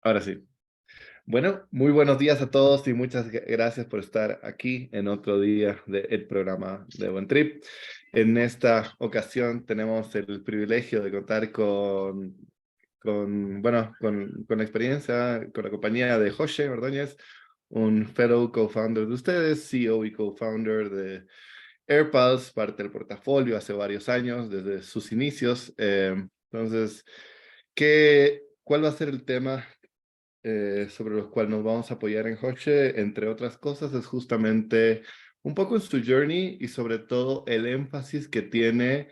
Ahora sí. Bueno, muy buenos días a todos y muchas gracias por estar aquí en otro día del programa de Buen Trip. En esta ocasión tenemos el privilegio de contar con la experiencia, con la compañía de José Ordóñez, un fellow co-founder de ustedes, CEO y co-founder de AirPulse, parte del portafolio hace varios años, desde sus inicios. Entonces, ¿cuál va a ser el tema sobre los cuales nos vamos a apoyar en Hoche, entre otras cosas, es justamente un poco en su journey y sobre todo el énfasis que tiene,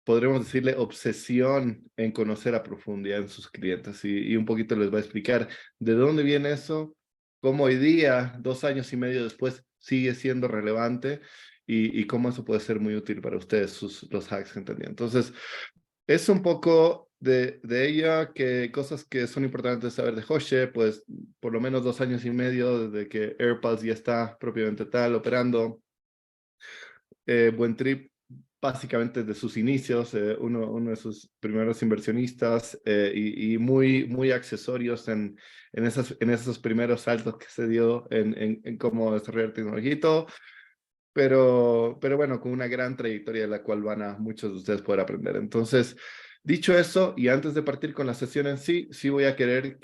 podremos decirle, obsesión en conocer a profundidad en sus clientes y un poquito les va a explicar de dónde viene eso, cómo hoy día, 2 años y medio después, sigue siendo relevante y cómo eso puede ser muy útil para ustedes, los hacks que entendían. Entonces, es un poco de ella, que cosas que son importantes saber de Hoche, pues por lo menos 2 años y medio desde que AirPods ya está propiamente tal operando. Buen Trip, básicamente de sus inicios, uno de sus primeros inversionistas y muy accesorios en esos primeros saltos que se dio en cómo desarrollar tecnología y todo. Pero bueno, con una gran trayectoria de la cual van a muchos de ustedes poder aprender. Entonces, dicho eso, y antes de partir con la sesión en sí, sí voy a querer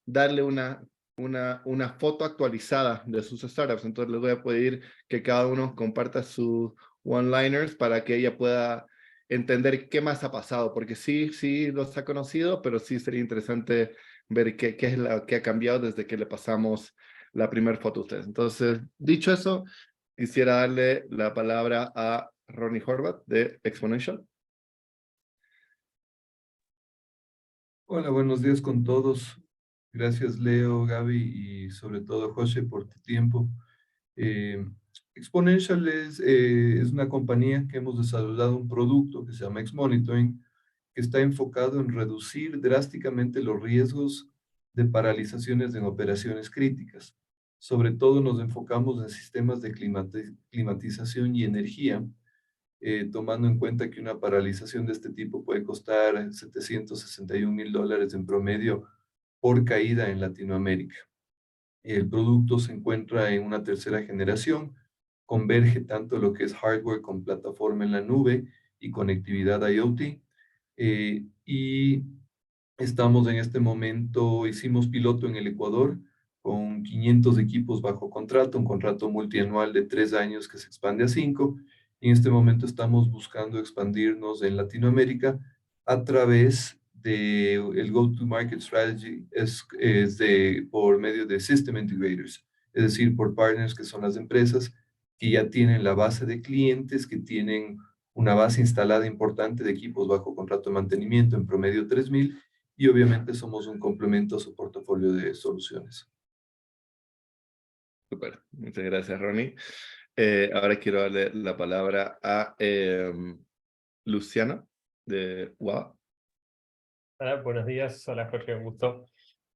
darle una foto actualizada de sus startups. Entonces, les voy a pedir que cada uno comparta sus one-liners para que ella pueda entender qué más ha pasado, porque sí los ha conocido, pero sí sería interesante ver qué es lo que ha cambiado desde que le pasamos la primera foto a ustedes. Entonces, dicho eso, quisiera darle la palabra a Ronnie Horvath de Exponential. Hola, buenos días con todos. Gracias Leo, Gaby y sobre todo José por tu tiempo. Eh, Exponential es una compañía que hemos desarrollado un producto que se llama X-Monitoring, que está enfocado en reducir drásticamente los riesgos de paralizaciones en operaciones críticas. Sobre todo nos enfocamos en sistemas de climatización y energía, tomando en cuenta que una paralización de este tipo puede costar $761,000 en promedio por caída en Latinoamérica. El producto se encuentra en una tercera generación, converge tanto lo que es hardware con plataforma en la nube y conectividad IoT. Y estamos en este momento, hicimos piloto en el Ecuador con 500 equipos bajo contrato, un contrato multianual de 3 años que se expande a 5. Y en este momento estamos buscando expandirnos en Latinoamérica a través de el go-to-market strategy, por medio de system integrators, es decir, por partners que son las empresas que ya tienen la base de clientes, que tienen una base instalada importante de equipos bajo contrato de mantenimiento, en promedio 3,000, y obviamente somos un complemento a su portafolio de soluciones. Super, muchas gracias, Ronnie. Ahora quiero darle la palabra a Luciana de WA. Hola, buenos días. Hola, Jorge, un gusto.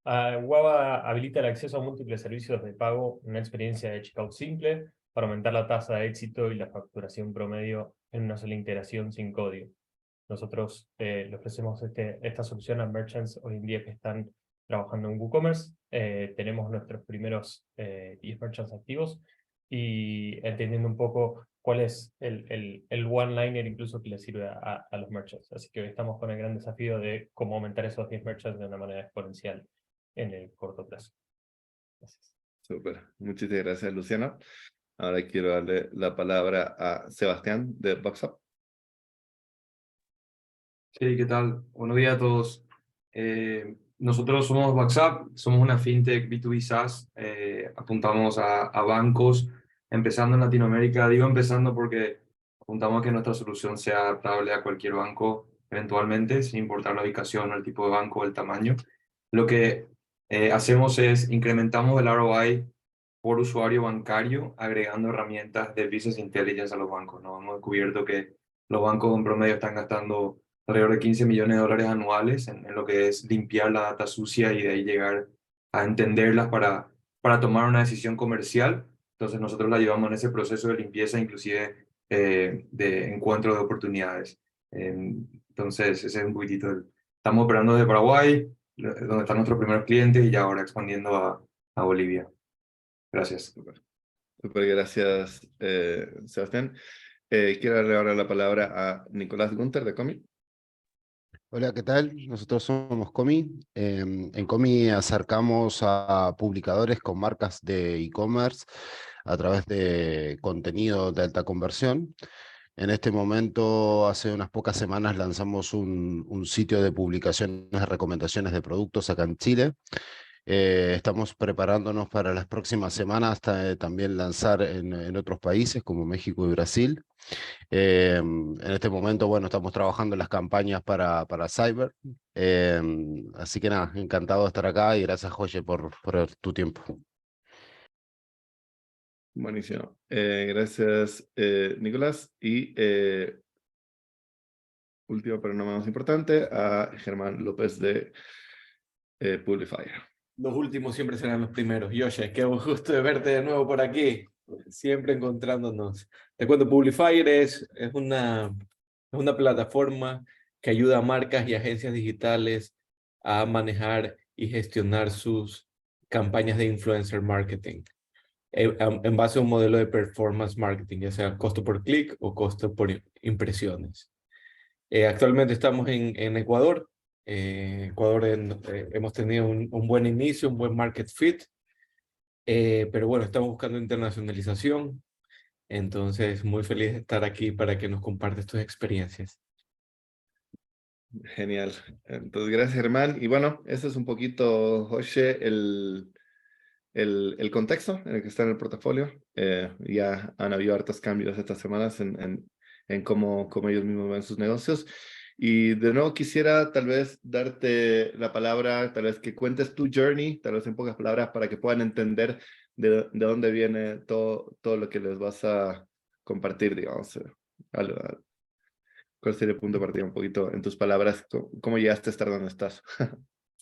Guava habilita el acceso a múltiples servicios de pago, una experiencia de checkout simple para aumentar la tasa de éxito y la facturación promedio en una sola integración sin código. Nosotros le ofrecemos esta solución a merchants hoy en día que están trabajando en WooCommerce. Tenemos nuestros primeros 10 merchants activos y entendiendo un poco cuál es el one-liner incluso que le sirve a los merchants. Así que hoy estamos con el gran desafío de cómo aumentar esos 10 merchants de una manera exponencial en el corto plazo. Gracias. Super, muchísimas gracias, Luciana. Ahora quiero darle la palabra a Sebastián de VoxUp. Sí, ¿qué tal? Buenos días a todos. Nosotros somos WhatsApp, somos una fintech B2B SaaS, apuntamos a bancos, empezando en Latinoamérica. Digo empezando porque apuntamos a que nuestra solución sea adaptable a cualquier banco eventualmente, sin importar la ubicación, el tipo de banco o el tamaño. Lo que hacemos es incrementamos el ROI por usuario bancario, agregando herramientas de Business Intelligence a los bancos, ¿no? Hemos descubierto que los bancos en promedio están gastando alrededor de 15 millones de dólares anuales en lo que es limpiar la data sucia y de ahí llegar a entenderlas para tomar una decisión comercial. Entonces nosotros la llevamos en ese proceso de limpieza, inclusive de encuentro de oportunidades. Entonces ese es un poquitito. Estamos operando desde Paraguay, donde están nuestros primeros clientes y ya ahora expandiendo a Bolivia. Gracias. Súper, gracias, Sebastián. Quiero darle ahora la palabra a Nicolás Gunter de Comi. Hola, ¿qué tal? Nosotros somos Comi. En Comi acercamos a publicadores con marcas de e-commerce a través de contenido de alta conversión. En este momento, hace unas pocas semanas, lanzamos un sitio de publicaciones de recomendaciones de productos acá en Chile. Estamos preparándonos para las próximas semanas hasta también lanzar en otros países como México y Brasil. En este momento, bueno, estamos trabajando en las campañas para Cyber. Así que nada, encantado de estar acá y gracias, Joye, por tu tiempo. Buenísimo. Gracias, Nicolás. Y último, pero no menos importante, a Germán López de Publifier. Los últimos siempre serán los primeros. Yoshe, qué gusto de verte de nuevo por aquí, siempre encontrándonos. Te cuento, Publifier es una plataforma que ayuda a marcas y agencias digitales a manejar y gestionar sus campañas de influencer marketing en base a un modelo de performance marketing, ya sea costo por clic o costo por impresiones. Actualmente estamos en Ecuador. Ecuador hemos tenido un buen inicio, un buen market fit, pero bueno, estamos buscando internacionalización. Entonces, muy feliz de estar aquí para que nos compartas tus experiencias. Genial. Entonces, gracias, Germán. Y bueno, ese es un poquito, José, el contexto en el que está en el portafolio. Ya han habido hartos cambios estas semanas en cómo ellos mismos ven sus negocios. Y de nuevo quisiera tal vez darte la palabra, tal vez que cuentes tu journey, tal vez en pocas palabras, para que puedan entender de dónde viene todo lo que les vas a compartir, digamos. ¿Cuál sería el punto de partida un poquito en tus palabras? ¿Cómo llegaste a estar donde estás?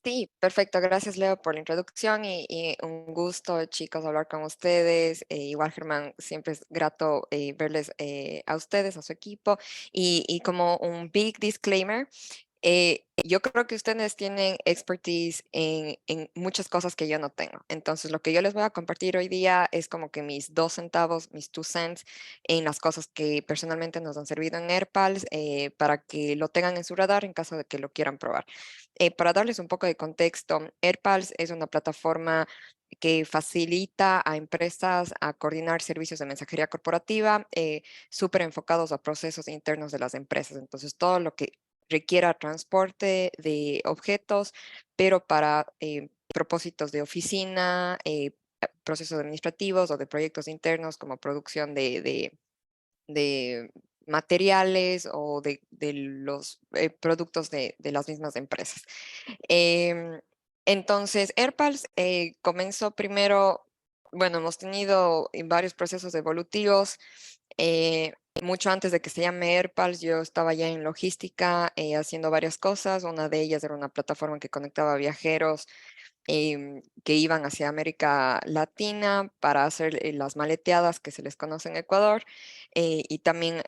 Sí, perfecto. Gracias, Leo, por la introducción y un gusto, chicos, hablar con ustedes. Igual, Germán, siempre es grato verles a ustedes, a su equipo. Y como un big disclaimer, yo creo que ustedes tienen expertise en muchas cosas que yo no tengo. Entonces, lo que yo les voy a compartir hoy día es como que mis 2 centavos, mis 2 cents en las cosas que personalmente nos han servido en AirPals para que lo tengan en su radar en caso de que lo quieran probar. Para darles un poco de contexto, AirPals es una plataforma que facilita a empresas a coordinar servicios de mensajería corporativa súper enfocados a procesos internos de las empresas. Entonces, todo lo que requiera transporte de objetos, pero para propósitos de oficina, procesos administrativos o de proyectos internos como producción de materiales o de los productos de las mismas empresas. Em, entonces, AirPals comenzó primero, bueno, hemos tenido varios procesos evolutivos. Mucho antes de que se llame AirPals, yo estaba ya en logística haciendo varias cosas. Una de ellas era una plataforma que conectaba viajeros que iban hacia América Latina para hacer las maleteadas que se les conoce en Ecuador y también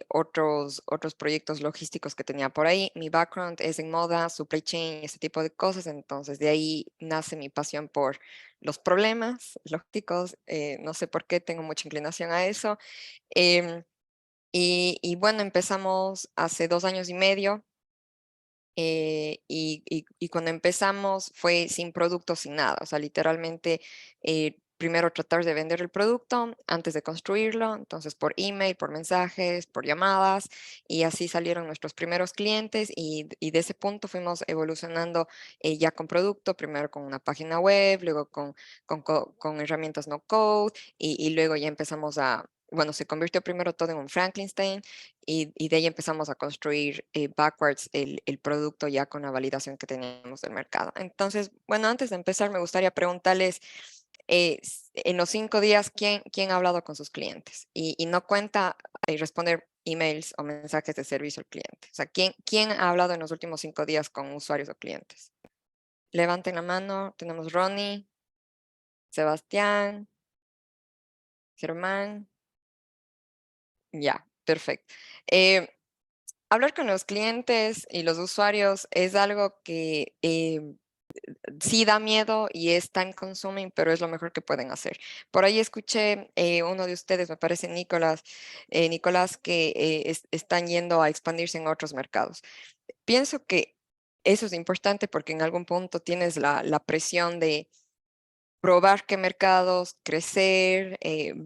otros proyectos logísticos que tenía por ahí. Mi background es en moda, supply chain y ese tipo de cosas, entonces de ahí nace mi pasión por los problemas logísticos. No sé por qué tengo mucha inclinación a eso. Em, y bueno, empezamos hace 2 años y medio. Y cuando empezamos fue sin producto, sin nada. O sea, literalmente, primero tratar de vender el producto antes de construirlo. Entonces, por email, por mensajes, por llamadas. Y así salieron nuestros primeros clientes. Y de ese punto fuimos evolucionando ya con producto, primero con una página web, luego con herramientas no code. Y luego ya empezamos bueno, se convirtió primero todo en un Frankenstein y de ahí empezamos a construir backwards el producto ya con la validación que teníamos del mercado. Entonces, bueno, antes de empezar, me gustaría preguntarles, en los 5 días, ¿quién ha hablado con sus clientes? Y no cuenta responder emails o mensajes de servicio al cliente. O sea, ¿quién ha hablado en los últimos 5 días con usuarios o clientes? Levanten la mano. Tenemos Ronnie, Sebastián, Germán. Ya, perfecto. Hablar con los clientes y los usuarios es algo que sí da miedo y es time consuming, pero es lo mejor que pueden hacer. Por ahí escuché uno de ustedes, me parece Nicolás, que están yendo a expandirse en otros mercados. Pienso que eso es importante porque en algún punto tienes la presión de probar qué mercados, crecer,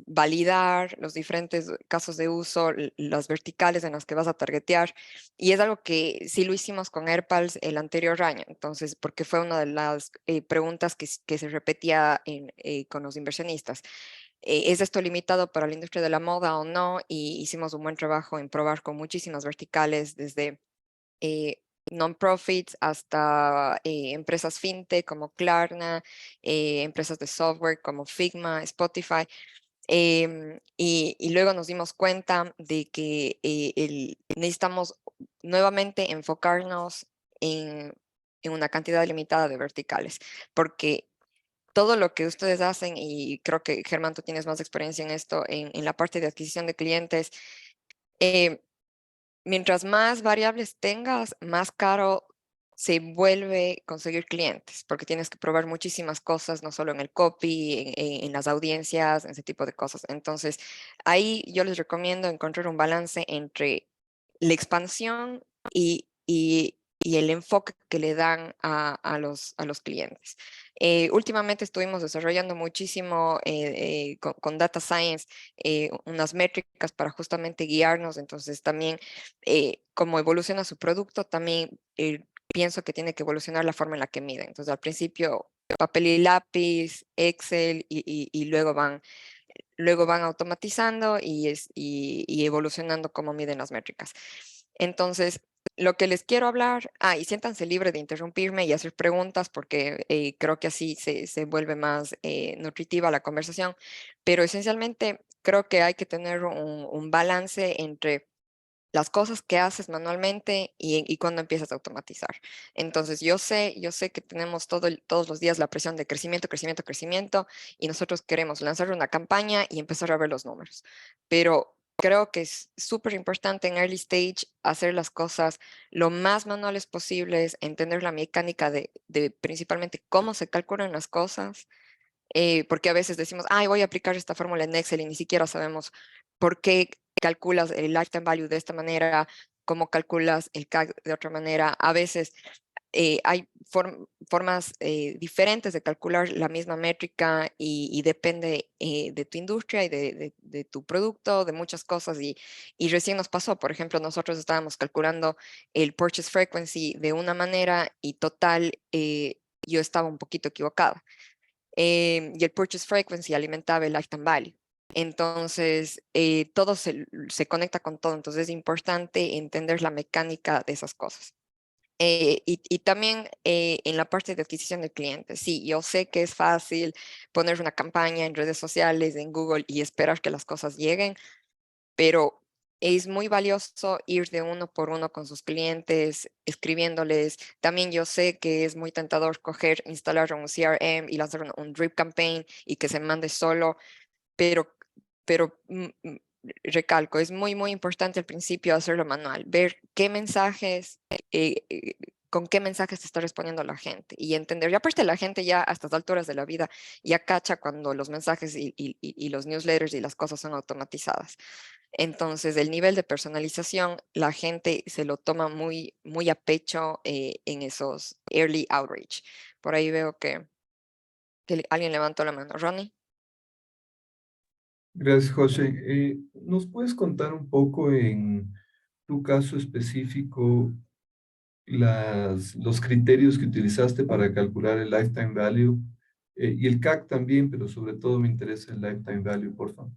validar los diferentes casos de uso, las verticales en las que vas a targetear. Y es algo que sí lo hicimos con AirPals el anterior año. Entonces, porque fue una de las preguntas que se repetía con los inversionistas. ¿Es esto limitado para la industria de la moda o no? Y hicimos un buen trabajo en probar con muchísimas verticales, desde non-profits hasta empresas fintech como Klarna, empresas de software como Figma, Spotify. Y luego nos dimos cuenta de que necesitamos nuevamente enfocarnos en una cantidad limitada de verticales, porque todo lo que ustedes hacen, y creo que Germán, tú tienes más experiencia en esto, en la parte de adquisición de clientes, eh, mientras más variables tengas, más caro se vuelve conseguir clientes, porque tienes que probar muchísimas cosas, no solo en el copy, en las audiencias, en ese tipo de cosas. Entonces, ahí yo les recomiendo encontrar un balance entre la expansión y el enfoque que le dan a los clientes. Últimamente estuvimos desarrollando muchísimo con Data Science unas métricas para justamente guiarnos. Entonces también como evoluciona su producto, también pienso que tiene que evolucionar la forma en la que miden. Entonces al principio papel y lápiz, Excel y luego van automatizando y evolucionando cómo miden las métricas. Entonces, lo que les quiero hablar, y siéntanse libre de interrumpirme y hacer preguntas porque creo que así se vuelve más nutritiva la conversación, pero esencialmente creo que hay que tener un balance entre las cosas que haces manualmente y cuando empiezas a automatizar. Entonces, yo sé que tenemos todos los días la presión de crecimiento, crecimiento, crecimiento, y nosotros queremos lanzar una campaña y empezar a ver los números. Pero creo que es súper importante en early stage hacer las cosas lo más manuales posibles, entender la mecánica de principalmente cómo se calculan las cosas, porque a veces decimos, ay, voy a aplicar esta fórmula en Excel y ni siquiera sabemos por qué calculas el lifetime value de esta manera, cómo calculas el CAC de otra manera. A veces hay formas diferentes de calcular la misma métrica y depende de tu industria y de tu producto, de muchas cosas. Y recién nos pasó, por ejemplo, nosotros estábamos calculando el purchase frequency de una manera y total, yo estaba un poquito equivocada. Y el purchase frequency alimentaba el lifetime value. Entonces, todo se conecta con todo. Entonces, es importante entender la mecánica de esas cosas. Y también en la parte de adquisición de clientes. Sí, yo sé que es fácil poner una campaña en redes sociales, en Google y esperar que las cosas lleguen, pero es muy valioso ir de uno por uno con sus clientes, escribiéndoles. También yo sé que es muy tentador instalar un CRM y lanzar un drip campaign y que se mande solo, pero, pero recalco, es muy, muy importante al principio hacerlo manual, ver qué mensajes, con qué mensajes te está respondiendo la gente y entender. Ya aparte la gente ya a estas alturas de la vida ya cacha cuando los mensajes y los newsletters y las cosas son automatizadas. Entonces, el nivel de personalización, la gente se lo toma muy, muy a pecho en esos early outreach. Por ahí veo que alguien levantó la mano. Ronnie. Gracias, José. ¿Nos puedes contar un poco en tu caso específico los criterios que utilizaste para calcular el lifetime value y el CAC también, pero sobre todo me interesa el lifetime value, por favor?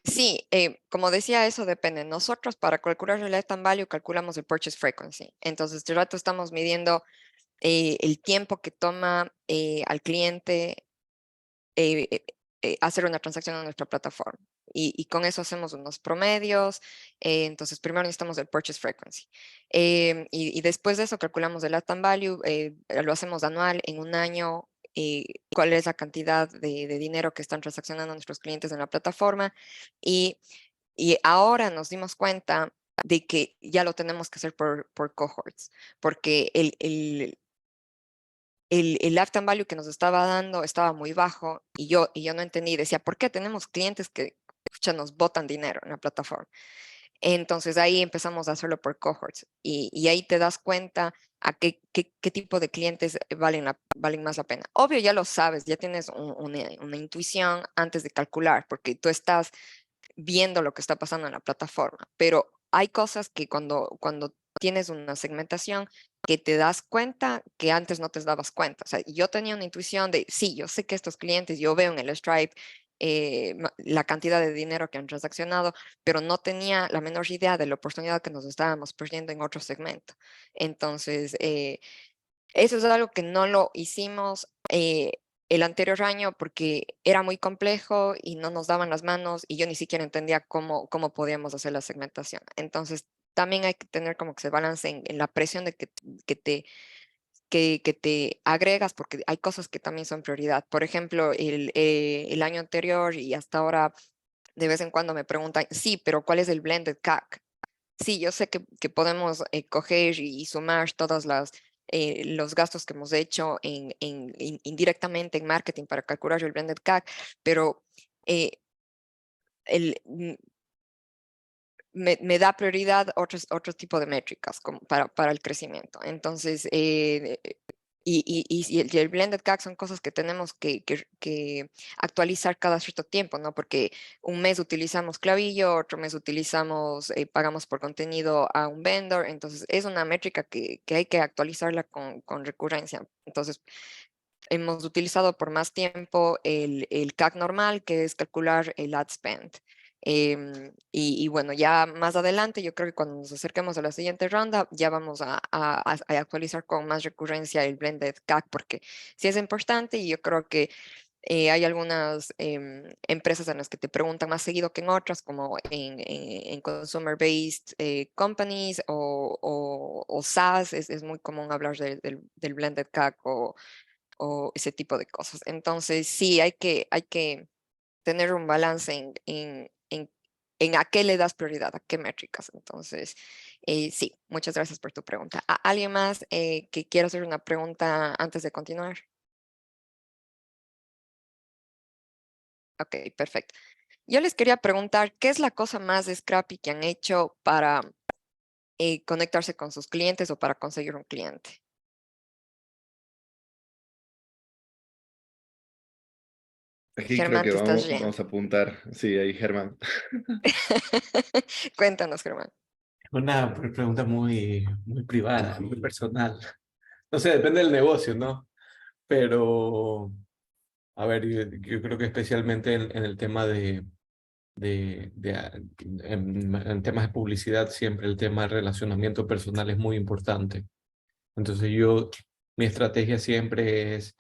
Sí, como decía, eso depende. Nosotros para calcular el lifetime value calculamos el purchase frequency. Entonces, de rato estamos midiendo el tiempo que toma al cliente eh, eh, hacer una transacción en nuestra plataforma. Y con eso hacemos unos promedios. Entonces, primero necesitamos el purchase frequency. Y después de eso calculamos el lifetime value. Lo hacemos anual en un año. Cuál es la cantidad de dinero que están transaccionando nuestros clientes en la plataforma. Y, y ahora nos dimos cuenta de que ya lo tenemos que hacer por cohorts, porque el lifetime value que nos estaba dando estaba muy bajo y yo no entendí. Decía, ¿por qué tenemos clientes que pucha, nos botan dinero en la plataforma? Entonces ahí empezamos a hacerlo por cohorts y ahí te das cuenta a qué tipo de clientes valen más la pena. Obvio, ya lo sabes, ya tienes una intuición antes de calcular, porque tú estás viendo lo que está pasando en la plataforma, pero hay cosas que cuando tienes una segmentación que te das cuenta que antes no te dabas cuenta. O sea, yo tenía una intuición de, sí, yo sé que estos clientes, yo veo en el Stripe la cantidad de dinero que han transaccionado, pero no tenía la menor idea de la oportunidad que nos estábamos perdiendo en otro segmento. Entonces, eso es algo que no lo hicimos el anterior año porque era muy complejo y no nos daban las manos y yo ni siquiera entendía cómo podíamos hacer la segmentación. Entonces, también hay que tener como que se balance en la presión de que te agregas, porque hay cosas que también son prioridad. Por ejemplo, el año anterior y hasta ahora, de vez en cuando me preguntan, sí, pero ¿cuál es el blended CAC? Sí, yo sé que podemos coger y sumar todas los gastos que hemos hecho indirectamente en marketing para calcular el blended CAC, pero eh, me da prioridad otro tipo de métricas para el crecimiento. Entonces, y el blended CAC son cosas que tenemos que actualizar cada cierto tiempo, ¿no? Porque un mes utilizamos Clavillo, otro mes utilizamos, pagamos por contenido a un vendor, entonces es una métrica que hay que actualizarla con recurrencia. Entonces, hemos utilizado por más tiempo el CAC normal, que es calcular el ad spend. Y bueno, ya más adelante, yo creo que cuando nos acerquemos a la siguiente ronda, ya vamos a actualizar con más recurrencia el blended CAC, porque sí es importante y yo creo que hay algunas empresas en las que te preguntan más seguido que en otras, como en consumer-based companies o SaaS, es muy común hablar del blended CAC o ese tipo de cosas. Entonces, sí, hay que tener un balance en a qué le das prioridad, a qué métricas. Entonces, sí, muchas gracias por tu pregunta. ¿Alguien más que quiera hacer una pregunta antes de continuar? Ok, perfecto. Yo les quería preguntar, ¿qué es la cosa más scrappy que han hecho para conectarse con sus clientes o para conseguir un cliente? Aquí creo Germán, que te estás vamos yendo. a apuntar. Sí, ahí Germán. Cuéntanos, Germán. Una pregunta muy privada, muy personal. No sé, depende del negocio, ¿no? Pero, a ver, yo creo que especialmente en el tema en temas de publicidad, siempre el tema de relacionamiento personal es muy importante. Entonces mi estrategia siempre es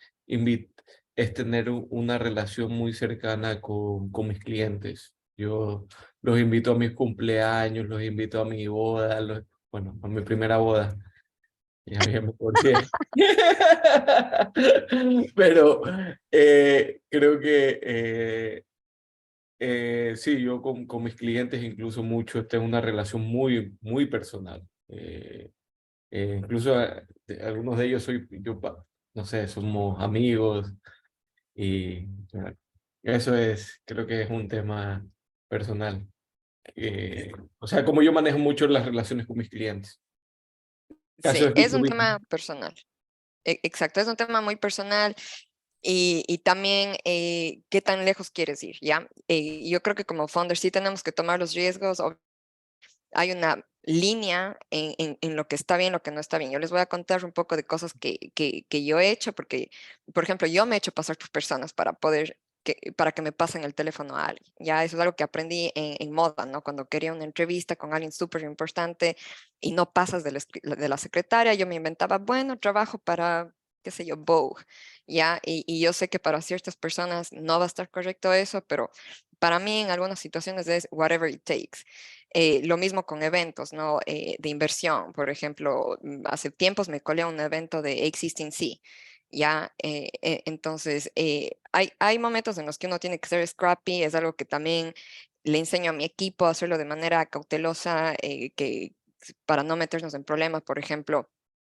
tener una relación muy cercana con mis clientes. Yo los invito a mis cumpleaños, los invito a mi boda, bueno, a mi primera boda. Ya me corché. Pero creo que sí, yo con mis clientes incluso mucho tengo una relación muy personal. Incluso algunos de ellos no sé, somos amigos y bueno, eso creo que es un tema personal. O sea, como yo manejo mucho las relaciones con mis clientes. Caso Sí, es es un B2B. tema personal. Exacto, es un tema muy personal y también qué tan lejos quieres ir, ¿ya? Yo creo que como founder sí tenemos que tomar los riesgos. Hay una línea en lo que está bien, lo que no está bien. Yo les voy a contar un poco de cosas que yo he hecho, porque, por ejemplo, yo me he hecho pasar por personas para que me pasen el teléfono a alguien. Ya eso es algo que aprendí en moda, ¿no? Cuando quería una entrevista con alguien súper importante y no pasas de la secretaria, yo me inventaba, bueno, trabajo para, qué sé yo, Vogue, ¿ya? Y yo sé que para ciertas personas no va a estar correcto eso, pero para mí en algunas situaciones es whatever it takes. Lo mismo con eventos, ¿no? De inversión. Por ejemplo, hace tiempos me colé a un evento de Existing Sea. Ya, entonces hay momentos en los que uno tiene que ser scrappy, es algo que también le enseño a mi equipo a hacerlo de manera cautelosa, para no meternos en problemas. Por ejemplo,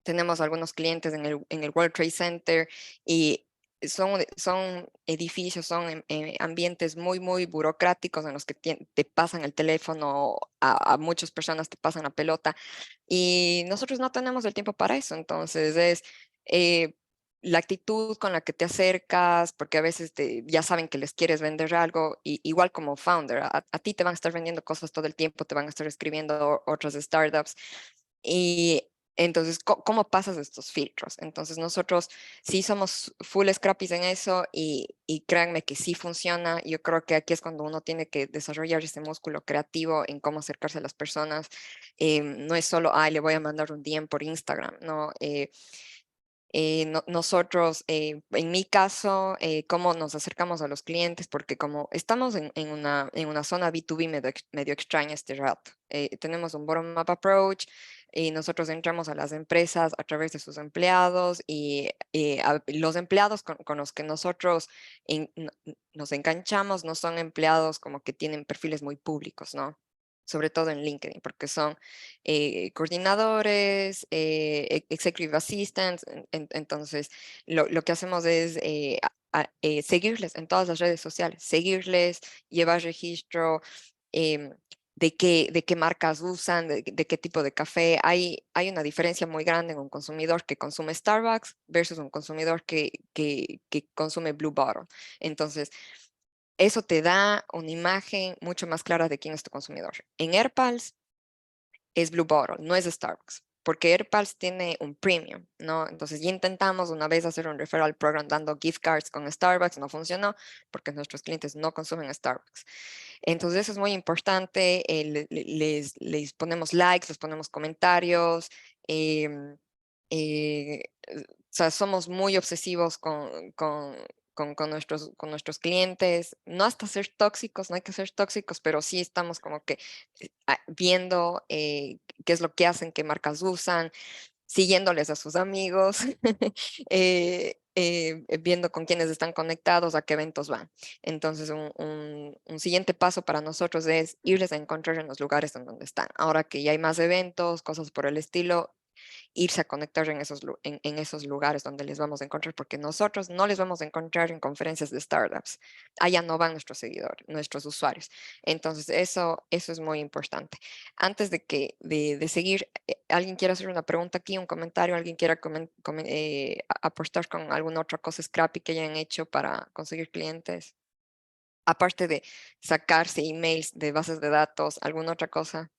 tenemos algunos clientes en el World Trade Center y son edificios, son ambientes muy burocráticos en los que te pasan el teléfono, a muchas personas te pasan la pelota y nosotros no tenemos el tiempo para eso. Entonces es la actitud con la que te acercas, porque a veces ya saben que les quieres vender algo, y igual como founder, a ti te van a estar vendiendo cosas todo el tiempo, te van a estar escribiendo otras startups. Y entonces, ¿cómo pasas estos filtros? Entonces, nosotros sí somos full scrappies en eso y créanme que sí funciona. Yo creo que aquí es cuando uno tiene que desarrollar ese músculo creativo en cómo acercarse a las personas. No es solo, ay, le voy a mandar un DM por Instagram, ¿no? Nosotros, en mi caso, cómo nos acercamos a los clientes, porque como estamos en una zona B2B medio extraña este rato, tenemos un bottom-up approach y nosotros entramos a las empresas a través de sus empleados y los empleados con los que nosotros nos enganchamos no son empleados como que tienen perfiles muy públicos, ¿no? Sobre todo en LinkedIn, porque son coordinadores, executive assistants. Entonces, lo que hacemos es seguirles en todas las redes sociales, seguirles, llevar registro em, de qué marcas usan, de qué tipo de café. Hay una diferencia muy grande en un consumidor que consume Starbucks versus un consumidor que consume Blue Bottle. Entonces, eso te da una imagen mucho más clara de quién es tu consumidor. En AirPals es Blue Bottle, no es Starbucks, porque AirPals tiene un premium, ¿no? Entonces ya intentamos una vez hacer un referral program dando gift cards con Starbucks, no funcionó porque nuestros clientes no consumen Starbucks. Entonces eso es muy importante, les ponemos likes, les ponemos comentarios, em, o sea, somos muy obsesivos con nuestros clientes, no hasta ser tóxicos, no hay que ser tóxicos, pero sí estamos como que viendo qué es lo que hacen, qué marcas usan, siguiéndoles a sus amigos, viendo con quiénes están conectados, a qué eventos van. Entonces, un siguiente paso para nosotros es irles a encontrar en los lugares en donde están. Ahora que ya hay más eventos, cosas por el estilo, irse a conectar en esos lugares donde les vamos a encontrar, porque nosotros no les vamos a encontrar en conferencias de startups. Allá no van nuestros seguidores, nuestros usuarios. Entonces, eso es muy importante. Antes de seguir, ¿alguien quiere hacer una pregunta aquí, un comentario? ¿Alguien quiera aportar con alguna otra cosa scrappy que hayan hecho para conseguir clientes? Aparte de sacarse emails de bases de datos, ¿alguna otra cosa?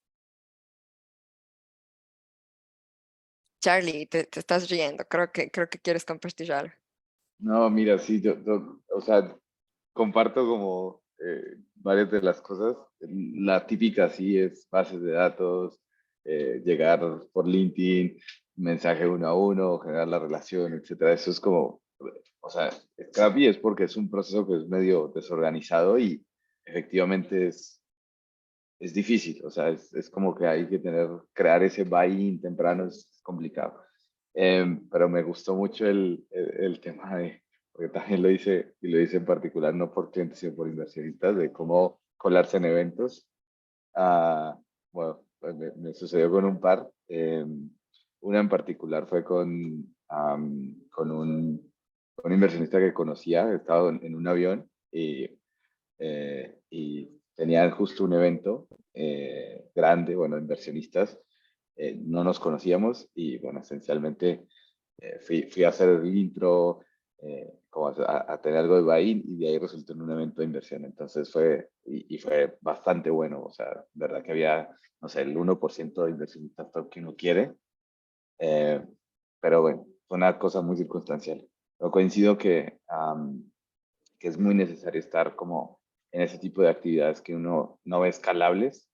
Charlie, te estás riendo. Creo que quieres compartir algo. No, mira, sí, o sea, comparto como varias de las cosas. La típica sí es bases de datos, llegar por LinkedIn, mensaje uno a uno, generar la relación, etcétera. Eso es como, o sea, Scrappy es porque es un proceso que es medio desorganizado y efectivamente es difícil. O sea, es como que hay que crear ese buy-in temprano es complicado. Pero me gustó mucho el tema de, porque también lo hice, y lo hice en particular no por clientes, sino por inversionistas, de cómo colarse en eventos. Ah, bueno, pues me sucedió con un par. Una en particular fue con un inversionista que conocía, estaba en un avión y tenían justo un evento grande, bueno, inversionistas. No nos conocíamos y, bueno, esencialmente fui a hacer el intro, como a tener algo de buy-in y de ahí resultó en un evento de inversión. Entonces y fue bastante bueno, o sea, verdad que había, no sé, el 1% de inversionistas top que uno quiere, eh, pero bueno, fue una cosa muy circunstancial. Pero coincido que es muy necesario estar como en ese tipo de actividades que uno no ve escalables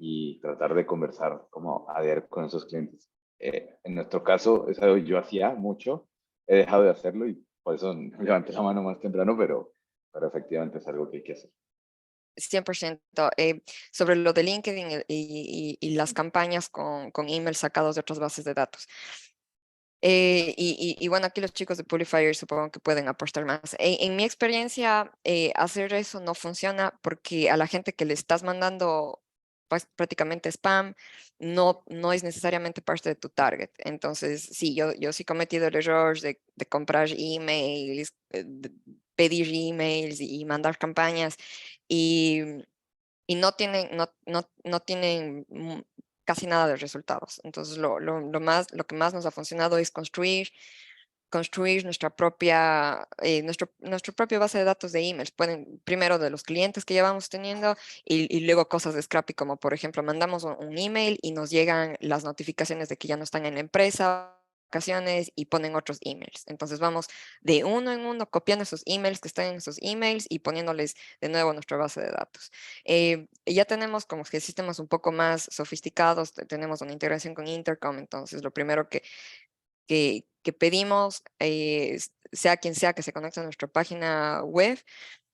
y tratar de conversar como a diario con esos clientes. En nuestro caso, es algo que yo hacía mucho, he dejado de hacerlo y por eso levanté la mano más temprano, pero efectivamente es algo que hay que hacer. 100%. Sobre lo de LinkedIn y las campañas con emails sacados de otras bases de datos. Y bueno, aquí los chicos de Publifier supongo que pueden aportar más. En mi experiencia, hacer eso no funciona porque a la gente que le estás mandando prácticamente spam, no es necesariamente parte de tu target. Entonces, sí, yo sí he cometido el error de comprar emails, pedir emails y mandar campañas y, y no tienen casi nada de resultados. Entonces, lo que más nos ha funcionado es construir nuestra nuestro propia base de datos de emails. Pueden primero de los clientes que ya vamos teniendo y luego cosas de Scrappy, como por ejemplo, mandamos un email y nos llegan las notificaciones de que ya no están en la empresa, vacaciones, y ponen otros emails. Entonces vamos de uno en uno copiando esos emails que están en esos emails y poniéndoles de nuevo a nuestra base de datos. Ya tenemos como que sistemas un poco más sofisticados, tenemos una integración con Intercom, entonces lo primero que pedimos, sea quien sea que se conecte a nuestra página web,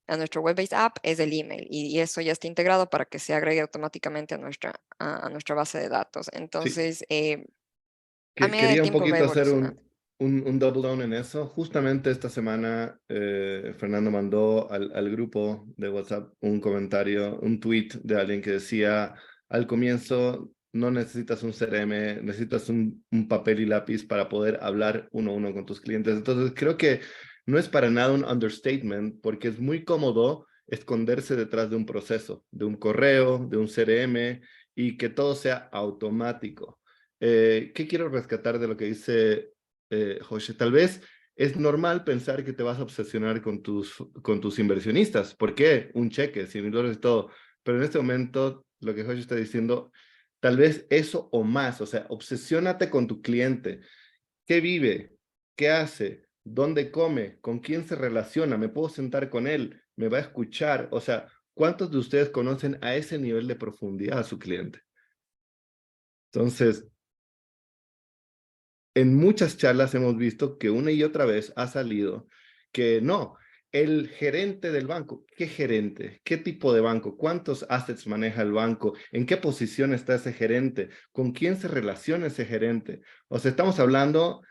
a nuestro web-based app, es el email. Y eso ya está integrado para que se agregue automáticamente a nuestra base de datos. Sí, Entonces, a medida del quería un tiempo va poquito hacer evolucionando. un double down en eso. Justamente esta semana, Fernando mandó al grupo de WhatsApp un comentario, un tweet de alguien que decía, al comienzo no necesitas un CRM, necesitas un papel y lápiz para poder hablar uno a uno con tus clientes. Entonces, creo que no es para nada un understatement, porque es muy cómodo esconderse detrás de un proceso, de un correo, de un CRM, y que todo sea automático. ¿Qué quiero rescatar de lo que dice José? Tal vez es normal pensar que te vas a obsesionar con tus inversionistas. ¿Por qué? Un cheque, $100,000 y todo. Pero en este momento, lo que José está diciendo, tal vez eso o más, o sea, obsesiónate con tu cliente. ¿Qué vive? ¿Qué hace? ¿Dónde come? ¿Con quién se relaciona? ¿Me puedo sentar con él? ¿Me va a escuchar? O sea, ¿cuántos de ustedes conocen a ese nivel de profundidad a su cliente? Entonces, en muchas charlas hemos visto que una y otra vez ha salido que no, el gerente del banco, ¿qué gerente? ¿Qué tipo de banco? ¿Cuántos assets maneja el banco? ¿En qué posición está ese gerente? ¿Con quién se relaciona ese gerente? O sea, estamos hablando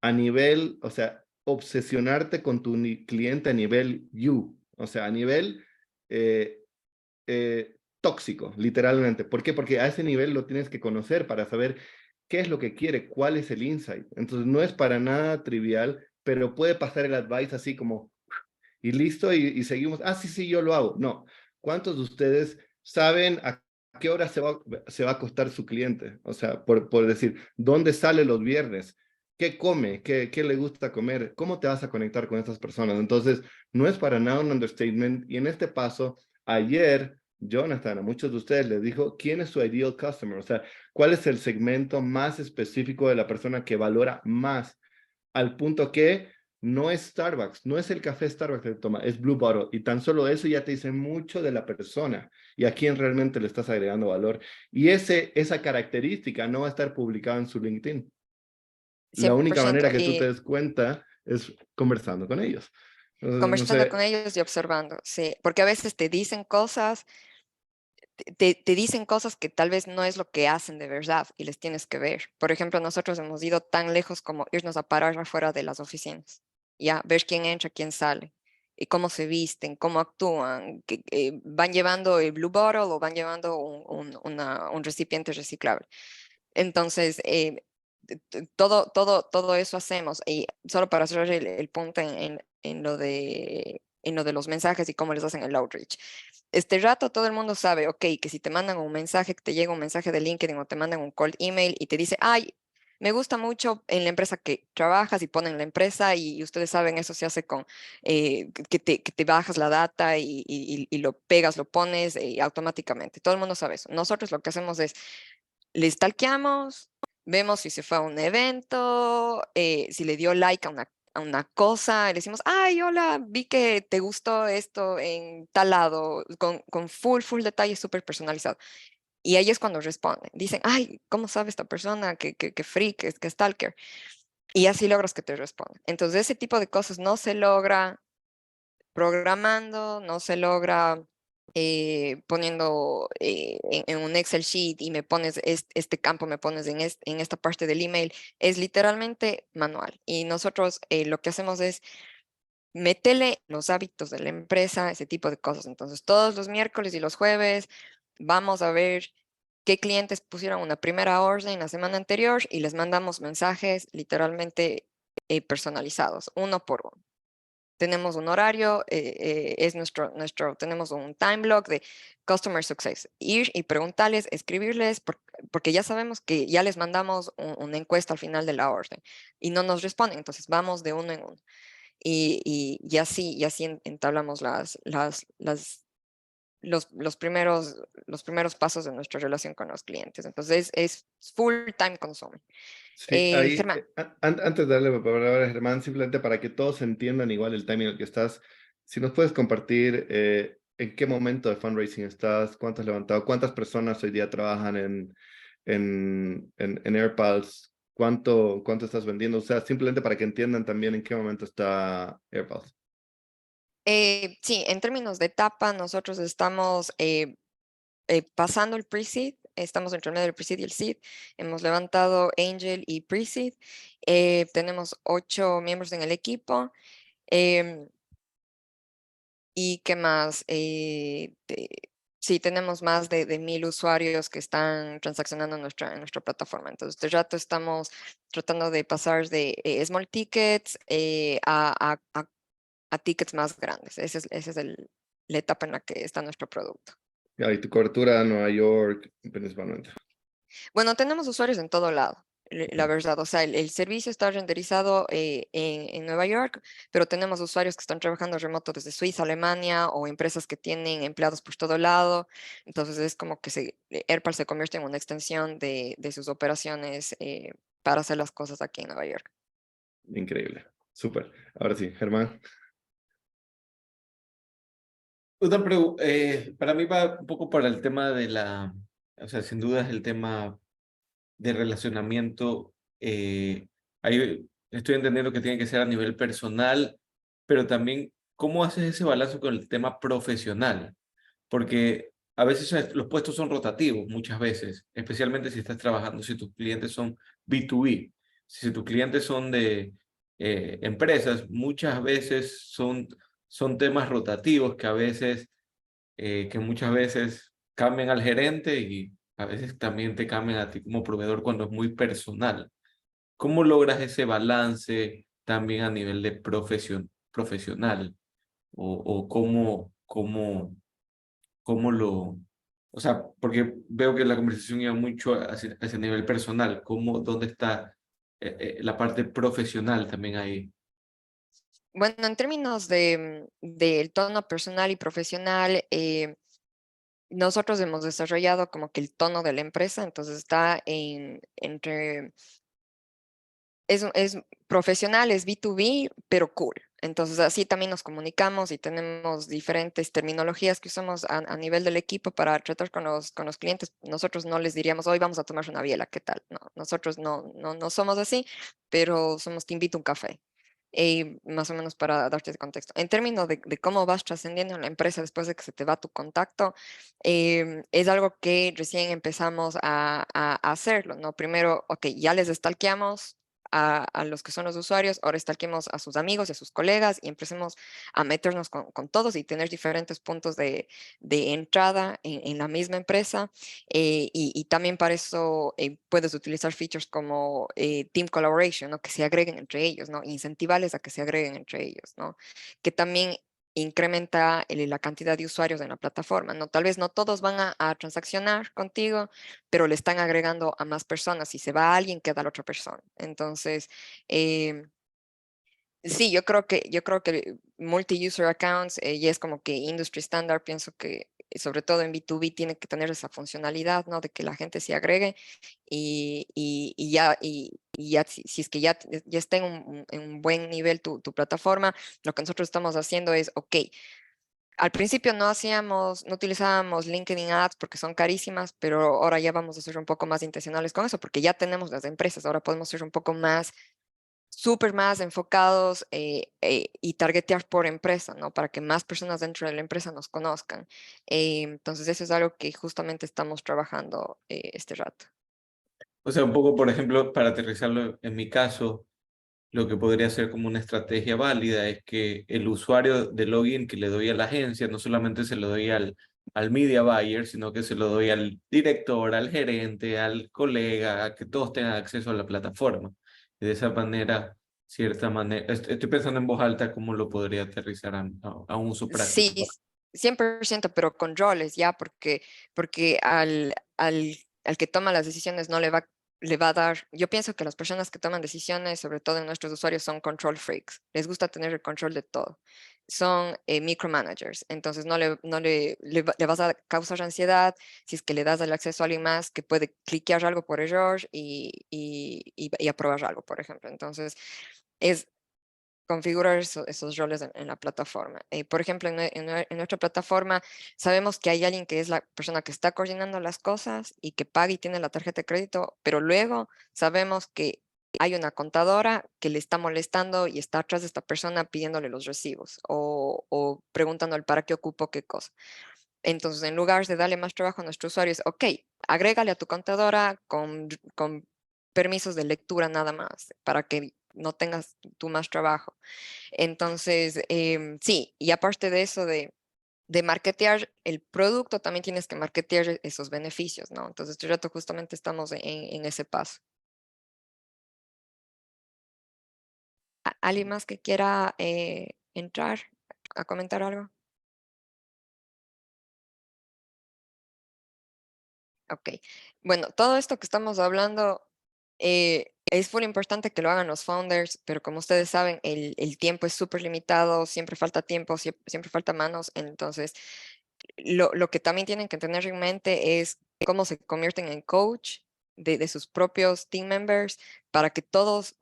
a nivel, o sea, obsesionarte con tu cliente a nivel you, o sea, a nivel eh, tóxico, literalmente. ¿Por qué? Porque a ese nivel lo tienes que conocer para saber qué es lo que quiere, cuál es el insight. Entonces no es para nada trivial, pero puede pasar el advice así como, y listo, y seguimos, ah, sí, sí, yo lo hago. No. ¿Cuántos de ustedes saben a qué hora se va a acostar su cliente? O sea, por decir, ¿dónde sale los viernes? ¿Qué come? ¿Qué le gusta comer? ¿Cómo te vas a conectar con estas personas? Entonces, no es para nada un understatement. Y en este paso, ayer, Jonathan, a muchos de ustedes les dijo, ¿quién es su ideal customer? O sea, ¿cuál es el segmento más específico de la persona que valora más? Al punto que no es Starbucks, no es el café Starbucks que toma, es Blue Bottle. Y tan solo eso ya te dice mucho de la persona y a quién realmente le estás agregando valor. Y esa característica no va a estar publicada en su LinkedIn. La única 100%. manera que tú te Y des cuenta es conversando con ellos. Entonces, no conversando sé, con ellos y observando, sí. Porque a veces te dicen cosas, te dicen cosas que tal vez no es lo que hacen de verdad y les tienes que ver. Por ejemplo, nosotros hemos ido tan lejos como irnos a parar afuera de las oficinas, ya, ver quién entra, quién sale, y cómo se visten, cómo actúan, que van llevando el Blue Bottle o van llevando un recipiente reciclable. Entonces, todo eso hacemos. Y solo para cerrar el punto en lo de los mensajes y cómo les hacen el outreach. Este rato todo el mundo sabe, ok, que si te mandan un mensaje, que te llega un mensaje de LinkedIn o te mandan un cold email y te dice, ay, me gusta mucho en la empresa que trabajas y ponen la empresa y ustedes saben, eso se hace con que te bajas la data y lo pegas, lo pones automáticamente. Todo el mundo sabe eso. Nosotros lo que hacemos es, le stalkeamos, vemos si se fue a un evento, si le dio like a una cosa, le decimos, ay, hola, vi que te gustó esto en tal lado, con full detalle, súper personalizado. Y ahí es cuando responden. Dicen, ay, ¿cómo sabe esta persona que freak, que stalker? Y así logras que te respondan. Entonces, ese tipo de cosas no se logra programando, no se logra poniendo en un Excel sheet y me pones este campo, me pones en esta parte del email, es literalmente manual. Y nosotros lo que hacemos es métele los hábitos de la empresa, ese tipo de cosas. Entonces, todos los miércoles y los jueves vamos a ver qué clientes pusieron una primera orden la semana anterior y les mandamos mensajes literalmente personalizados, uno por uno. Tenemos un horario, es tenemos un time block de Customer Success. Ir y preguntarles, escribirles, porque ya sabemos que ya les mandamos una encuesta al final de la orden y no nos responden, entonces vamos de uno en uno. Y así entablamos los primeros pasos de nuestra relación con los clientes. Entonces es full time consuming. Sí, ahí, Germán. antes de darle la palabra a Germán, simplemente para que todos entiendan igual el timing en el que estás, si nos puedes compartir en qué momento de fundraising estás, cuánto has levantado, cuántas personas hoy día trabajan en AirPulse, cuánto estás vendiendo, o sea, simplemente para que entiendan también en qué momento está AirPulse. Sí, en términos de etapa, nosotros estamos pasando el pre-seed, estamos entre el medio del pre-seed y el seed. Hemos levantado Angel y pre-seed. Tenemos 8 miembros en el equipo. em, ¿Y qué más? Sí, tenemos más de 1000 usuarios que están transaccionando en nuestra plataforma. Entonces, de rato estamos tratando de pasar de small tickets a tickets más grandes. Esa es la etapa en la que está nuestro producto. Y tu cobertura en Nueva York, principalmente. Bueno, tenemos usuarios en todo lado, la verdad. O sea, el servicio está renderizado en Nueva York, pero tenemos usuarios que están trabajando remoto desde Suiza, Alemania, o empresas que tienen empleados por todo lado. Entonces es como que AirPal se convierte en una extensión de sus operaciones para hacer las cosas aquí en Nueva York. Increíble, súper. Ahora sí, Germán. Para mí va un poco para el tema de o sea, sin duda es el tema de relacionamiento. Ahí estoy entendiendo que tiene que ser a nivel personal, pero también, ¿cómo haces ese balance con el tema profesional? Porque a veces los puestos son rotativos, muchas veces, especialmente si estás trabajando, si tus clientes son B2B, si tus clientes son de empresas, muchas veces son temas rotativos que muchas veces cambian al gerente y a veces también te cambian a ti como proveedor cuando es muy personal. ¿Cómo logras ese balance también a nivel de profesional? O cómo o sea, porque veo que la conversación iba mucho hacia nivel personal. ¿Dónde está la parte profesional también ahí? Bueno, en términos del tono personal y profesional, nosotros hemos desarrollado como que el tono de la empresa, entonces está entre es profesional, es B2B, pero cool. Entonces, así también nos comunicamos y tenemos diferentes terminologías que usamos a nivel del equipo para tratar con los clientes. Nosotros no les diríamos, hoy vamos a tomar una biela, ¿qué tal? No, nosotros no somos así, pero somos te invito a un café. Más o menos para darte el contexto. En términos de cómo vas trascendiendo en la empresa después de que se te va tu contacto, es algo que recién empezamos a hacerlo, ¿no? Primero, ok, ya les stalkeamos a los que son los usuarios, ahora stalkeemos a sus amigos y a sus colegas y empecemos a meternos con todos y tener diferentes puntos de entrada en la misma empresa. Y también para eso puedes utilizar features como Team Collaboration, ¿no? Que se agreguen entre ellos, ¿no? Incentivarles a que se agreguen entre ellos, ¿no? Que también incrementa la cantidad de usuarios en la plataforma, ¿no? Tal vez no todos van a transaccionar contigo, pero le están agregando a más personas. Si se va alguien, queda la otra persona. Entonces, sí, yo creo que multi-user accounts ya es como que industry standard. Pienso que sobre todo en B2B tiene que tener esa funcionalidad, ¿no? De que la gente se agregue y ya si es que ya está en un buen nivel tu plataforma, lo que nosotros estamos haciendo es, ok, al principio no utilizábamos LinkedIn Ads porque son carísimas, pero ahora ya vamos a ser un poco más intencionales con eso, porque ya tenemos las empresas, ahora podemos ser un poco más súper más enfocados y targetear por empresa, ¿no? Para que más personas dentro de la empresa nos conozcan. Entonces eso es algo que justamente estamos trabajando este rato. O sea, un poco, por ejemplo, para aterrizarlo en mi caso, lo que podría ser como una estrategia válida es que el usuario de login que le doy a la agencia no solamente se lo doy al media buyer, sino que se lo doy al director, al gerente, al colega, a que todos tengan acceso a la plataforma. Y de esa manera, cierta manera, estoy pensando en voz alta cómo lo podría aterrizar a un uso práctico. Sí, 100%, pero con roles, ¿ya? Porque al que toma las decisiones no le va a dar, yo pienso que las personas que toman decisiones, sobre todo en nuestros usuarios, son control freaks, les gusta tener el control de todo, son micromanagers, entonces le vas a causar ansiedad si es que le das el acceso a alguien más que puede cliquear algo por error y aprobar algo, por ejemplo. Entonces, es configurar esos roles en la plataforma. Por ejemplo, en nuestra plataforma sabemos que hay alguien que es la persona que está coordinando las cosas y que paga y tiene la tarjeta de crédito, pero luego sabemos que hay una contadora que le está molestando y está atrás de esta persona pidiéndole los recibos o preguntándole para qué ocupo qué cosa. Entonces, en lugar de darle más trabajo a nuestros usuarios, ok, agrégale a tu contadora con permisos de lectura nada más, para que no tengas tú más trabajo. Entonces, sí, y aparte de eso de marketear el producto, también tienes que marketear esos beneficios, ¿no? Entonces, este rato justamente estamos en ese paso. ¿Alguien más que quiera entrar a comentar algo? Ok. Bueno, todo esto que estamos hablando es muy importante que lo hagan los founders, pero como ustedes saben, el tiempo es súper limitado, siempre falta tiempo, siempre falta manos. Entonces, lo que también tienen que tener en mente es cómo se convierten en coach de sus propios team members para que todos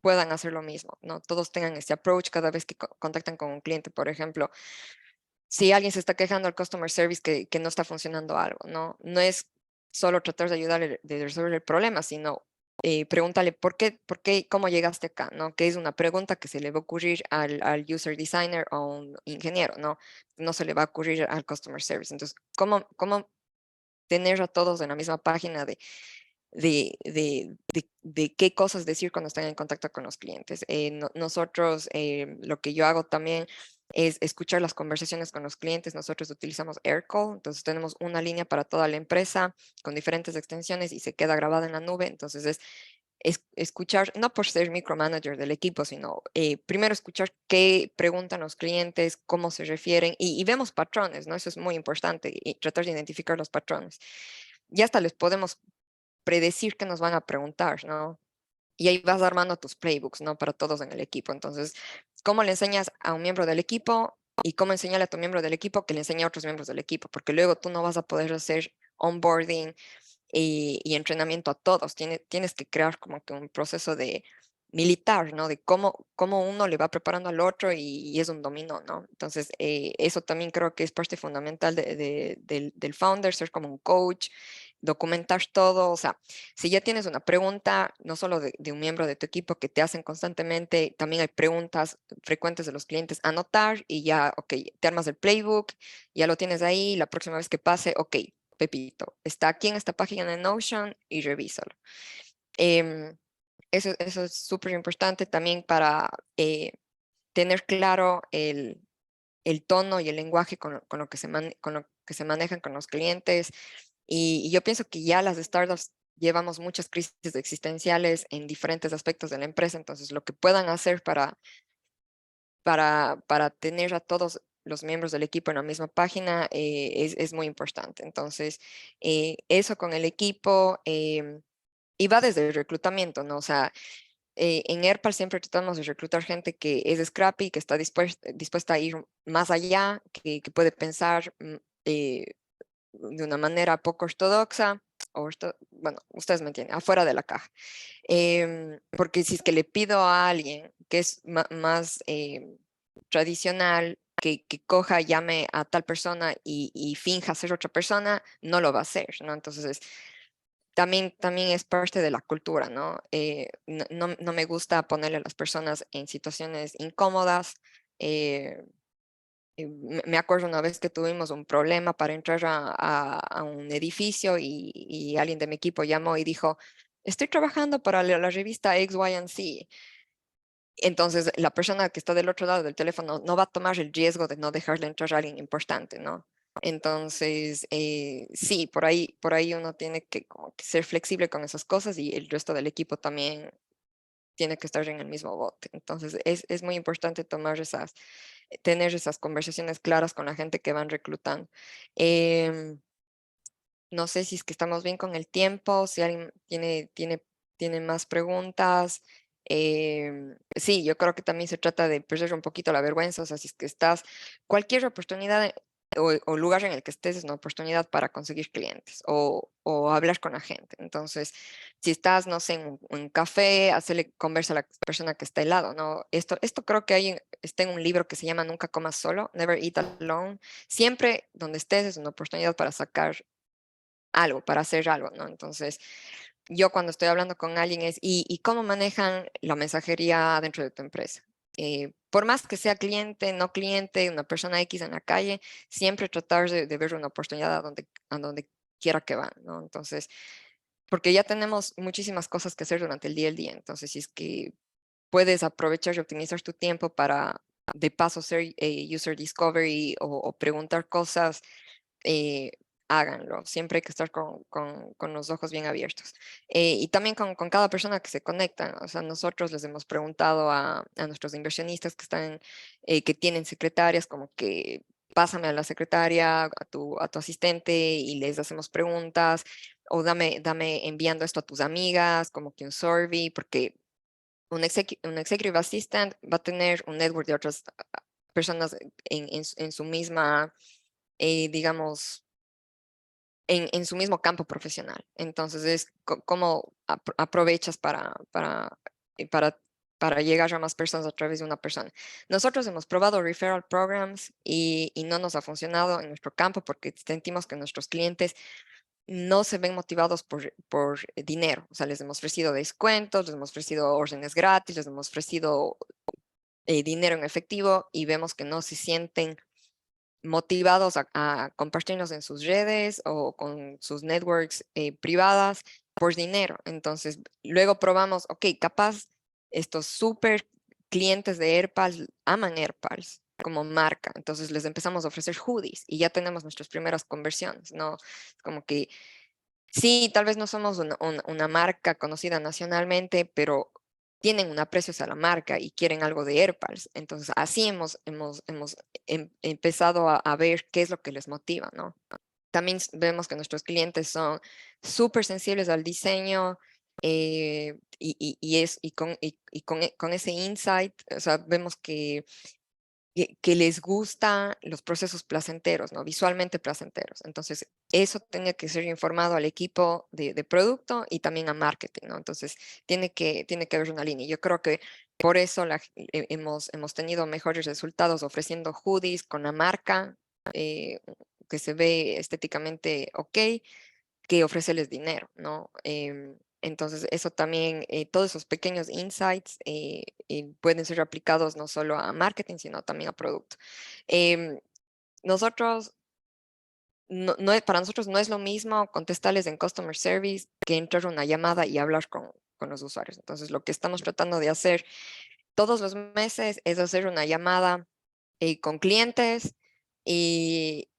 puedan hacer lo mismo, ¿no? Todos tengan este approach cada vez que contactan con un cliente, por ejemplo. Si alguien se está quejando al customer service que no está funcionando algo, ¿no? No es solo tratar de ayudarle de resolver el problema, sino pregúntale por qué, cómo llegaste acá, ¿no? Que es una pregunta que se le va a ocurrir al user designer o a un ingeniero, ¿no? No se le va a ocurrir al customer service. Entonces, ¿cómo tener a todos en la misma página de qué cosas decir cuando están en contacto con los clientes? Nosotros, lo que yo hago también es escuchar las conversaciones con los clientes. Nosotros utilizamos Aircall, entonces tenemos una línea para toda la empresa con diferentes extensiones y se queda grabada en la nube. Entonces es escuchar, no por ser micromanager del equipo, sino primero escuchar qué preguntan los clientes, cómo se refieren y vemos patrones, ¿no? Eso es muy importante y tratar de identificar los patrones. Y hasta les podemos predecir qué nos van a preguntar, ¿no? Y ahí vas armando tus playbooks, ¿no? Para todos en el equipo. Entonces, ¿cómo le enseñas a un miembro del equipo y cómo enseñarle a tu miembro del equipo que le enseñe a otros miembros del equipo? Porque luego tú no vas a poder hacer onboarding y entrenamiento a todos. Tienes que crear como que un proceso de militar, ¿no? De cómo uno le va preparando al otro y es un dominó, ¿no? Entonces, eso también creo que es parte fundamental del founder, ser como un coach, documentar todo. O sea, si ya tienes una pregunta, no solo de un miembro de tu equipo que te hacen constantemente, también hay preguntas frecuentes de los clientes, anotar y ya, ok, te armas el playbook, ya lo tienes ahí, la próxima vez que pase, ok, Pepito, está aquí en esta página de Notion y revísalo. Em, eso es súper importante también para tener claro el tono y el lenguaje con lo que con lo que se manejan con los clientes. Y yo pienso que ya las startups llevamos muchas crisis existenciales en diferentes aspectos de la empresa, entonces lo que puedan hacer para tener a todos los miembros del equipo en la misma página es muy importante. Entonces, eso con el equipo y va desde el reclutamiento, ¿no? O sea, en Airpal siempre tratamos de reclutar gente que es scrappy, que está dispuesta a ir más allá, que puede pensar de una manera poco ortodoxa, bueno, ustedes me entienden, afuera de la caja. Porque si es que le pido a alguien que es más tradicional, que coja, llame a tal persona y finja ser otra persona, no lo va a hacer, ¿no? Entonces, también es parte de la cultura, ¿no? No me gusta ponerle a las personas en situaciones incómodas. Me acuerdo una vez que tuvimos un problema para entrar a un edificio y alguien de mi equipo llamó y dijo, estoy trabajando para la revista X, Y, and Z. Entonces, la persona que está del otro lado del teléfono no va a tomar el riesgo de no dejarle entrar a alguien importante, ¿no? Entonces, sí, por ahí uno tiene que, como que ser flexible con esas cosas y el resto del equipo también tiene que estar en el mismo bote. Entonces, es muy importante tener esas conversaciones claras con la gente que van reclutando. No sé si es que estamos bien con el tiempo, si alguien tiene más preguntas. Sí, yo creo que también se trata de perder un poquito la vergüenza, o sea, si es que cualquier oportunidad o lugar en el que estés es una oportunidad para conseguir clientes o hablar con la gente. Entonces, si estás, no sé, en un café, hacerle conversa a la persona que está al lado, ¿no? Esto creo que está en un libro que se llama Nunca comas solo, Never Eat Alone. Siempre donde estés es una oportunidad para sacar algo, para hacer algo, ¿no? Entonces, yo cuando estoy hablando con alguien ¿y cómo manejan la mensajería dentro de tu empresa? Por más que sea cliente, no cliente, una persona X en la calle, siempre tratar de ver una oportunidad a donde quiera que van, ¿no? Entonces, porque ya tenemos muchísimas cosas que hacer durante el día. Entonces, si es que puedes aprovechar y optimizar tu tiempo para, de paso, hacer user discovery o preguntar cosas, eh, háganlo. Siempre hay que estar con los ojos bien abiertos. Y también con cada persona que se conecta. O sea, nosotros les hemos preguntado a nuestros inversionistas que tienen secretarias, como que pásame a la secretaria, a tu asistente y les hacemos preguntas, o dame enviando esto a tus amigas, como que un survey, porque un executive assistant va a tener un network de otras personas en su misma, digamos, en su mismo campo profesional. Entonces, es cómo aprovechas para llegar a más personas a través de una persona. Nosotros hemos probado referral programs y no nos ha funcionado en nuestro campo porque sentimos que nuestros clientes no se ven motivados por dinero. O sea, les hemos ofrecido descuentos, les hemos ofrecido órdenes gratis, les hemos ofrecido dinero en efectivo y vemos que no se sienten motivados a compartirnos en sus redes o con sus networks privadas por dinero. Entonces, luego probamos, ok, capaz estos super clientes de AirPals aman AirPals como marca. Entonces les empezamos a ofrecer hoodies y ya tenemos nuestras primeras conversiones, ¿no? Como que sí, tal vez no somos una marca conocida nacionalmente, pero tienen un aprecio hacia la marca y quieren algo de AirPals. Entonces, así hemos empezado a ver qué es lo que les motiva, ¿no? También vemos que nuestros clientes son súper sensibles al diseño con ese insight, o sea, vemos que les gustan los procesos placenteros, ¿no? Visualmente placenteros. Entonces, eso tiene que ser informado al equipo de producto y también a marketing, ¿no? Entonces, tiene que haber una línea. Yo creo que por eso hemos tenido mejores resultados ofreciendo hoodies con la marca que se ve estéticamente ok, que ofrecerles dinero, ¿no? Entonces, eso también, todos esos pequeños insights pueden ser aplicados no solo a marketing, sino también a producto. Em, nosotros, para nosotros no es lo mismo contestarles en customer service que entrar una llamada y hablar con los usuarios. Entonces, lo que estamos tratando de hacer todos los meses es hacer una llamada con clientes y,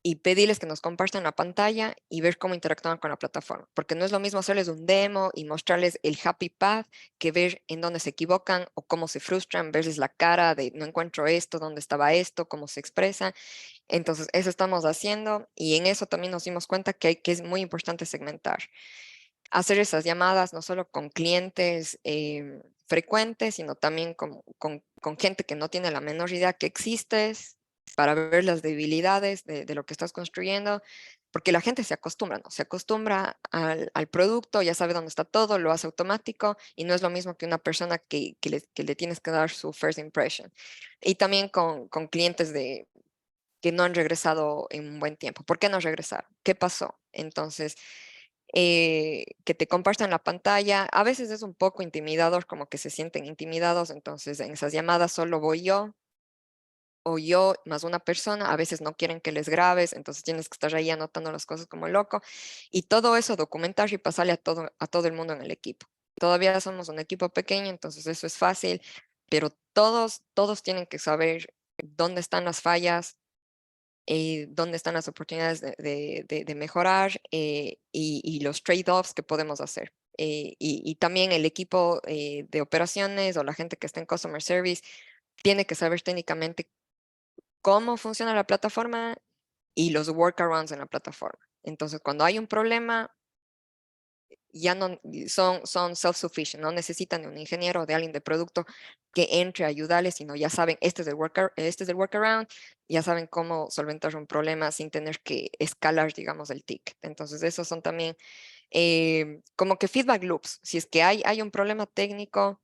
y pedirles que nos compartan la pantalla y ver cómo interactúan con la plataforma. Porque no es lo mismo hacerles un demo y mostrarles el happy path que ver en dónde se equivocan o cómo se frustran, verles la cara de no encuentro esto, dónde estaba esto, cómo se expresa. Entonces, eso estamos haciendo y en eso también nos dimos cuenta que es muy importante segmentar. Hacer esas llamadas no solo con clientes frecuentes, sino también con gente que no tiene la menor idea que existes para ver las debilidades de lo que estás construyendo, porque la gente se acostumbra, ¿no? Se acostumbra al producto, ya sabe dónde está todo, lo hace automático y no es lo mismo que una persona que le tienes que dar su first impression. Y también con clientes que no han regresado en un buen tiempo. ¿Por qué no regresaron? ¿Qué pasó? Entonces, que te compartan la pantalla. A veces es un poco intimidador, como que se sienten intimidados, entonces en esas llamadas solo voy yo o yo más una persona, a veces no quieren que les grabes, entonces tienes que estar ahí anotando las cosas como loco y todo eso documentar y pasarle a todo el mundo en el equipo. Todavía somos un equipo pequeño, entonces eso es fácil, pero todos tienen que saber dónde están las fallas, dónde están las oportunidades de mejorar y los trade-offs que podemos hacer. Y también el equipo de operaciones o la gente que está en Customer Service tiene que saber técnicamente cómo funciona la plataforma y los workarounds en la plataforma. Entonces, cuando hay un problema, ya no son self-sufficient, no necesitan de un ingeniero o de alguien de producto que entre a ayudarles, sino ya saben, este es el workaround, ya saben cómo solventar un problema sin tener que escalar, digamos, el ticket. Entonces, esos son también como que feedback loops. Si es que hay un problema técnico,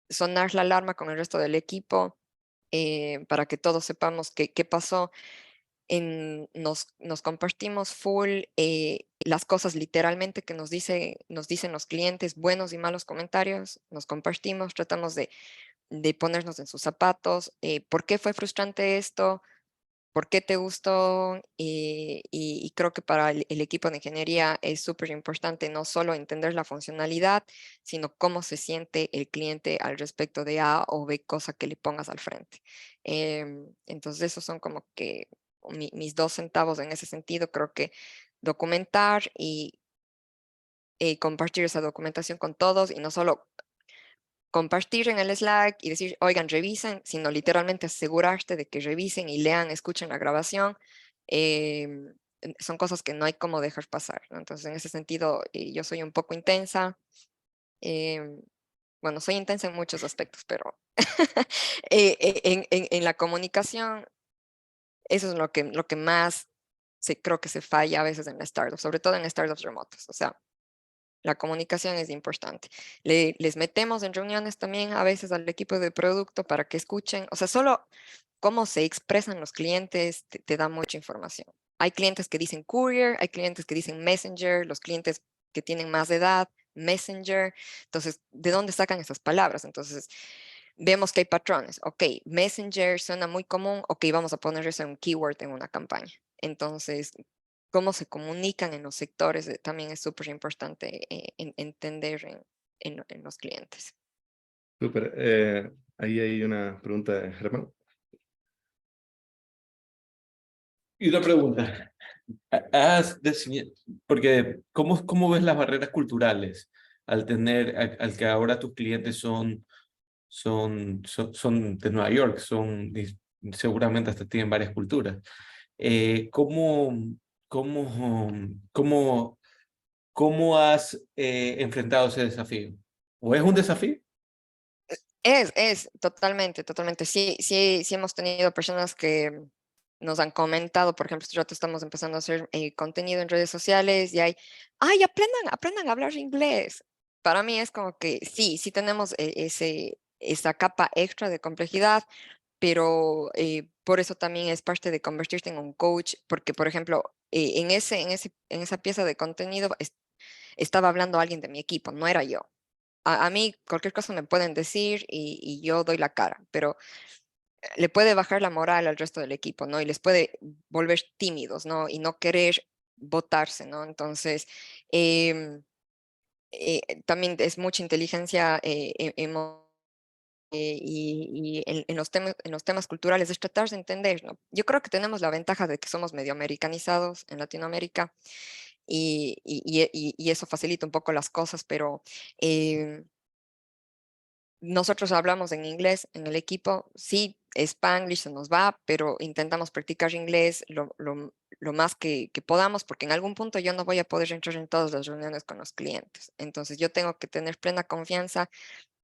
sonar la alarma con el resto del equipo para que todos sepamos qué pasó. Nos compartimos full las cosas literalmente que nos dicen los clientes, buenos y malos comentarios, nos compartimos, tratamos de ponernos en sus zapatos, por qué fue frustrante esto, por qué te gustó, y creo que para el equipo de ingeniería es súper importante no solo entender la funcionalidad, sino cómo se siente el cliente al respecto de A o B cosa que le pongas al frente. Entonces, esos son como que mis 2 centavos en ese sentido. Creo que documentar y compartir esa documentación con todos y no solo compartir en el Slack y decir, oigan, revisen, sino literalmente asegurarte de que revisen y lean, escuchen la grabación. Son cosas que no hay cómo dejar pasar, ¿no? Entonces, en ese sentido, yo soy un poco intensa. em, bueno, soy intensa en muchos aspectos, pero en la comunicación, eso es lo que más creo que se falla a veces en la startup, sobre todo en startups remotos. O sea, la comunicación es importante. Les metemos en reuniones también a veces al equipo de producto para que escuchen, o sea, solo cómo se expresan los clientes te da mucha información. Hay clientes que dicen courier, hay clientes que dicen messenger, los clientes que tienen más edad, messenger. Entonces, ¿de dónde sacan esas palabras? Entonces, vemos que hay patrones. Ok, messenger suena muy común, ok, vamos a poner eso en un keyword en una campaña. Entonces, cómo se comunican en los sectores también es súper importante entender en los clientes. Súper. Ahí hay una pregunta de Germán. Y una pregunta. Porque ¿cómo ves las barreras culturales al al que ahora tus clientes son de Nueva York, seguramente hasta tienen varias culturas? ¿Cómo, cómo, cómo has enfrentado ese desafío? ¿O es un desafío? Es, totalmente, totalmente. Sí hemos tenido personas que nos han comentado, por ejemplo, este rato estamos empezando a hacer contenido en redes sociales y ay, aprendan a hablar inglés. Para mí es como que sí tenemos esa capa extra de complejidad, pero por eso también es parte de convertirte en un coach, porque, por ejemplo, en esa pieza de contenido estaba hablando alguien de mi equipo, no era yo. A mí cualquier cosa me pueden decir y yo doy la cara, pero le puede bajar la moral al resto del equipo, ¿no? Y les puede volver tímidos, ¿no? Y no querer votarse, ¿no? Entonces, también es mucha inteligencia y en los temas culturales es tratar de entender, ¿no? Yo creo que tenemos la ventaja de que somos medio americanizados en Latinoamérica y eso facilita un poco las cosas, pero em, nosotros hablamos en inglés en el equipo, sí, Spanglish se nos va, pero intentamos practicar inglés lo más que podamos, porque en algún punto yo no voy a poder entrar en todas las reuniones con los clientes. Entonces yo tengo que tener plena confianza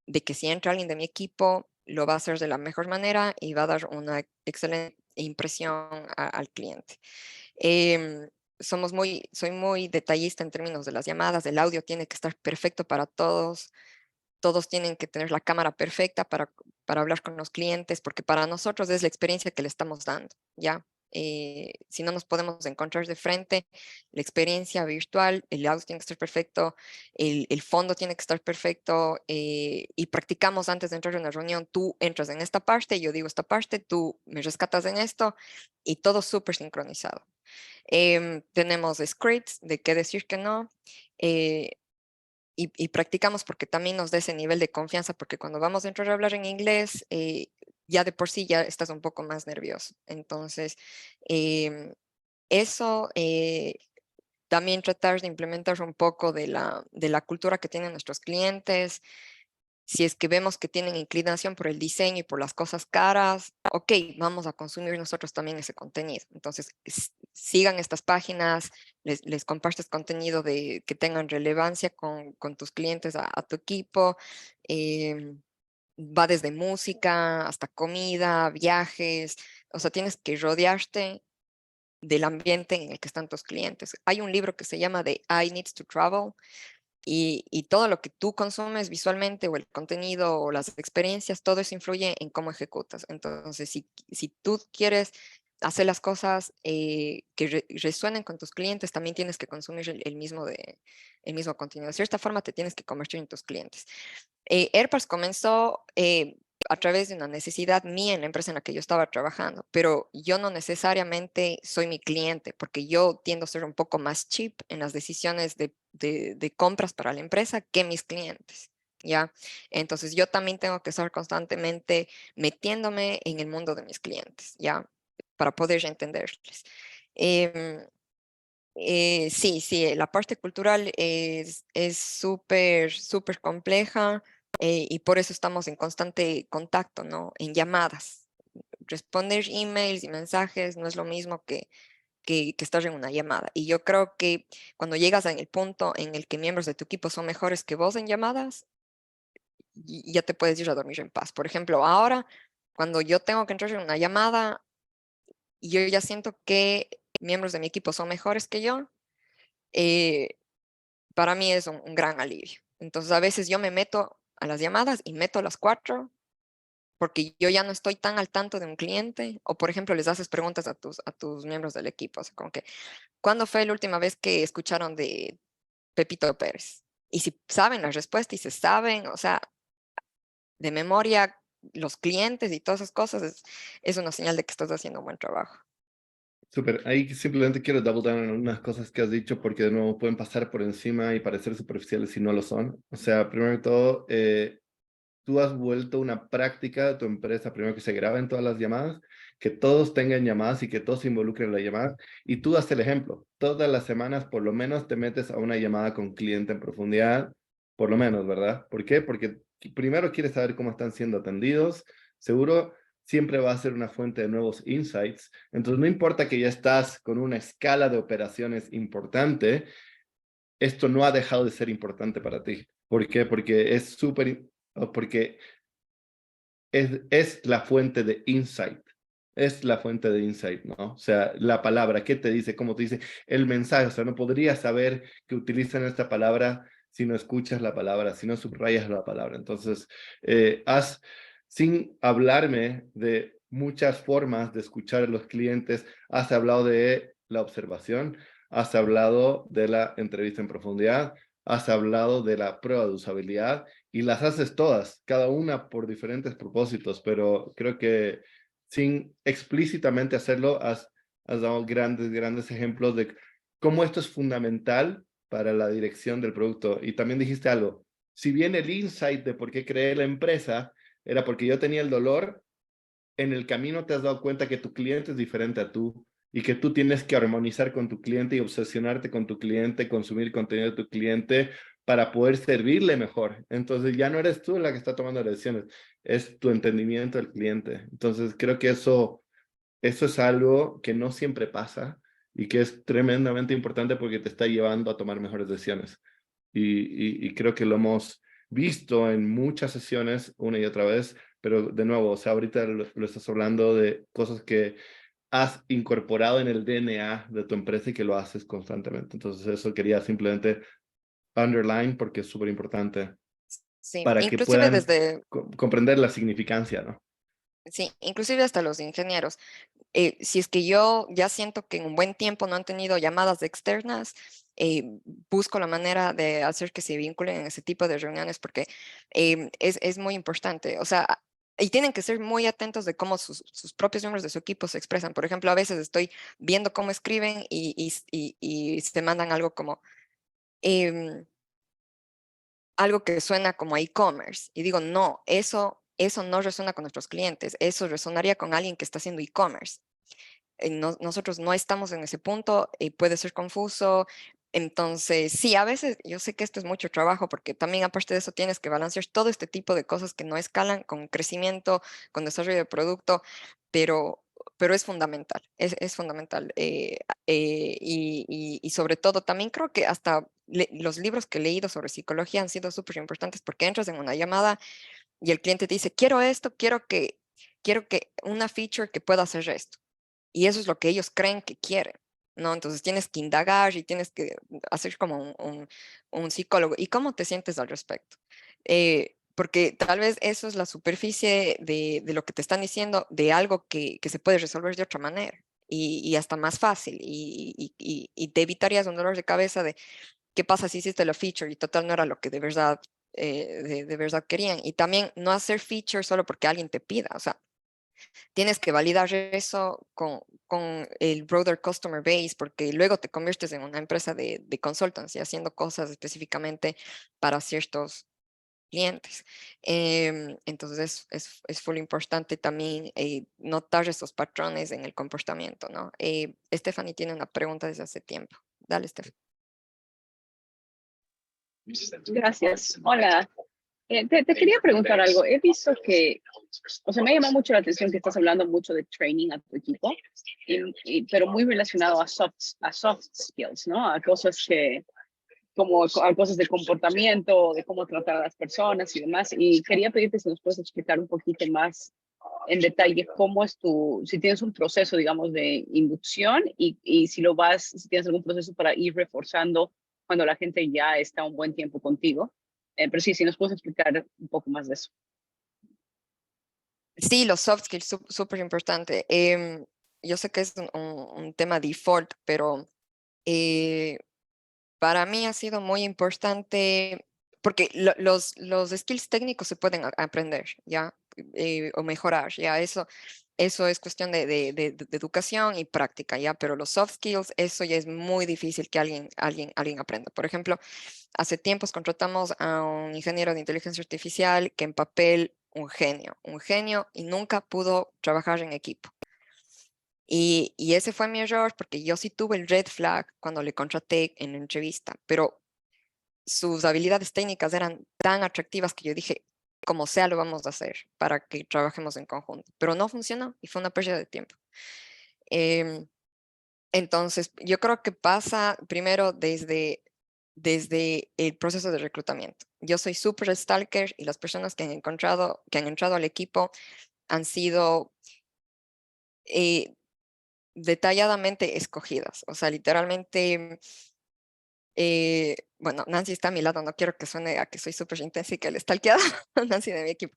de que si entra alguien de mi equipo, lo va a hacer de la mejor manera y va a dar una excelente impresión al cliente. Em, soy muy detallista en términos de las llamadas, el audio tiene que estar perfecto para todos, todos tienen que tener la cámara perfecta para hablar con los clientes, porque para nosotros es la experiencia que le estamos dando, ¿ya? si no nos podemos encontrar de frente, la experiencia virtual, el audio tiene que estar perfecto, el fondo tiene que estar perfecto, y practicamos antes de entrar en una reunión. Tú entras en esta parte, yo digo esta parte, tú me rescatas en esto, y todo súper sincronizado. Tenemos scripts de qué decir que no, y practicamos porque también nos da ese nivel de confianza, porque cuando vamos a entrar a hablar en inglés, ya de por sí ya estás un poco más nervioso. Entonces, eso, también tratar de implementar un poco de la cultura que tienen nuestros clientes. Si es que vemos que tienen inclinación por el diseño y por las cosas caras, ok, vamos a consumir nosotros también ese contenido. Entonces, sigan estas páginas, les compartes contenido que tengan relevancia con tus clientes, a tu equipo. Va desde música hasta comida, viajes. O sea, tienes que rodearte del ambiente en el que están tus clientes. Hay un libro que se llama The I Need to Travel, y todo lo que tú consumes visualmente, o el contenido o las experiencias, todo eso influye en cómo ejecutas. Entonces, si tú quieres hacer las cosas que resuenen con tus clientes, también tienes que consumir el mismo contenido. De cierta forma, te tienes que convertir en tus clientes. AirPods comenzó a través de una necesidad mía en la empresa en la que yo estaba trabajando, pero yo no necesariamente soy mi cliente, porque yo tiendo a ser un poco más cheap en las decisiones de compras para la empresa que mis clientes, ¿ya? Entonces yo también tengo que estar constantemente metiéndome en el mundo de mis clientes, ¿ya? Para poder entenderles. Sí, la parte cultural es súper, súper compleja, y por eso estamos en constante contacto, ¿no? En llamadas. Responder emails y mensajes no es lo mismo que estar en una llamada. Y yo creo que cuando llegas en el punto en el que miembros de tu equipo son mejores que vos en llamadas, ya te puedes ir a dormir en paz. Por ejemplo, ahora, cuando yo tengo que entrar en una llamada y yo ya siento que miembros de mi equipo son mejores que yo, eh, para mí es un gran alivio. Entonces, a veces yo me meto a las llamadas y meto las 4 porque yo ya no estoy tan al tanto de un cliente, o por ejemplo, les haces preguntas a tus miembros del equipo, o sea, como que, ¿cuándo fue la última vez que escucharon de Pepito Pérez? Y si saben la respuesta y se saben, o sea, de memoria los clientes y todas esas cosas, es una señal de que estás haciendo un buen trabajo. Súper, ahí simplemente quiero double down en unas cosas que has dicho porque de nuevo pueden pasar por encima y parecer superficiales si no lo son. O sea, primero de todo, tú has vuelto una práctica de tu empresa, primero que se graben todas las llamadas, que todos tengan llamadas y que todos se involucren en la llamada. Y tú das el ejemplo. Todas las semanas por lo menos te metes a una llamada con cliente en profundidad, por lo menos, ¿verdad? ¿Por qué? Porque primero quieres saber cómo están siendo atendidos. Seguro siempre va a ser una fuente de nuevos insights. Entonces, no importa que ya estás con una escala de operaciones importante, esto no ha dejado de ser importante para ti. ¿Por qué? Porque es súper, porque es la fuente de insight. Es la fuente de insight, ¿no? O sea, la palabra, ¿qué te dice? ¿Cómo te dice? El mensaje, o sea, no podrías saber que utilizan esta palabra si no escuchas la palabra, si no subrayas la palabra. Entonces, sin hablarme de muchas formas de escuchar a los clientes, has hablado de la observación, has hablado de la entrevista en profundidad, has hablado de la prueba de usabilidad, y las haces todas, cada una por diferentes propósitos, pero creo que sin explícitamente hacerlo, has dado grandes ejemplos de cómo esto es fundamental para la dirección del producto. Y también dijiste algo, si bien el insight de por qué creé la empresa era porque yo tenía el dolor, en el camino te has dado cuenta que tu cliente es diferente a tú y que tú tienes que armonizar con tu cliente y obsesionarte con tu cliente, consumir contenido de tu cliente para poder servirle mejor. Entonces ya no eres tú la que está tomando las decisiones, es tu entendimiento del cliente. Entonces creo que eso es algo que no siempre pasa y que es tremendamente importante porque te está llevando a tomar mejores decisiones. Y creo que lo hemos visto en muchas sesiones una y otra vez, pero de nuevo, o sea, ahorita lo estás hablando de cosas que has incorporado en el DNA de tu empresa y que lo haces constantemente. Entonces eso quería simplemente underline porque es súper importante Sí, para que inclusive puedan desde, comprender la significancia, ¿no? Sí, inclusive hasta los ingenieros. Si es que yo ya siento que en un buen tiempo no han tenido llamadas externas, busco la manera de hacer que se vinculen en ese tipo de reuniones porque es muy importante. O sea, y tienen que ser muy atentos de cómo sus propios miembros de su equipo se expresan. Por ejemplo, a veces estoy viendo cómo escriben y se mandan algo como em, algo que suena como a e-commerce. Y digo, no, eso no resuena con nuestros clientes, eso resonaría con alguien que está haciendo e-commerce. Nosotros no estamos en ese punto y puede ser confuso. Entonces, sí, a veces yo sé que esto es mucho trabajo porque también aparte de eso tienes que balancear todo este tipo de cosas que no escalan con crecimiento, con desarrollo de producto, pero, pero es fundamental, es fundamental. Y sobre todo, también creo que hasta los libros que he leído sobre psicología han sido súper importantes porque entras en una llamada y el cliente te dice, quiero esto, quiero que una feature que pueda hacer esto. Y eso es lo que ellos creen que quieren, ¿no? Entonces tienes que indagar y tienes que hacer como un psicólogo. ¿Y cómo te sientes al respecto? Porque tal vez eso es la superficie de lo que te están diciendo, de algo que se puede resolver de otra manera y hasta más fácil. Y te evitarías un dolor de cabeza de qué pasa si hiciste la feature y total no era lo que de verdad, de verdad querían. Y también no hacer feature solo porque alguien te pida, o sea, tienes que validar eso con el broader customer base, porque luego te conviertes en una empresa de consultancy, haciendo cosas específicamente para ciertos clientes. Entonces es full importante también notar esos patrones en el comportamiento, ¿no? Stephanie tiene una pregunta desde hace tiempo. Dale, Stephanie. Gracias. Hola. Te quería preguntar algo. He visto que, o sea, me ha llamado mucho la atención que estás hablando mucho de training a tu equipo, pero muy relacionado a soft skills, ¿no? A cosas que, como a cosas de comportamiento, de cómo tratar a las personas y demás. Y quería pedirte si nos puedes explicar un poquito más en detalle cómo es si tienes un proceso, digamos, de inducción y si tienes algún proceso para ir reforzando cuando la gente ya está un buen tiempo contigo. Pero sí, si nos puedes explicar un poco más de eso. Sí, los soft skills, súper importante. Yo sé que es un tema default, pero para mí ha sido muy importante porque los skills técnicos se pueden aprender, ¿ya? O mejorar, ¿ya? Eso es cuestión de educación y práctica, ¿ya? Pero los soft skills, eso ya es muy difícil que alguien aprenda. Por ejemplo, hace tiempos contratamos a un ingeniero de inteligencia artificial que en papel, un genio y nunca pudo trabajar en equipo. Y ese fue mi error porque yo sí tuve el red flag cuando le contraté en la entrevista, pero sus habilidades técnicas eran tan atractivas que yo dije, como sea, lo vamos a hacer para que trabajemos en conjunto. Pero no funcionó y fue una pérdida de tiempo. Em, entonces, yo creo que pasa primero desde el proceso de reclutamiento. Yo soy súper stalker y las personas que han entrado al equipo han sido eh, detalladamente escogidas. O sea, literalmente, bueno, Nancy está a mi lado, no quiero que suene a que soy súper intensa y que le stalkeada, Nancy de mi equipo.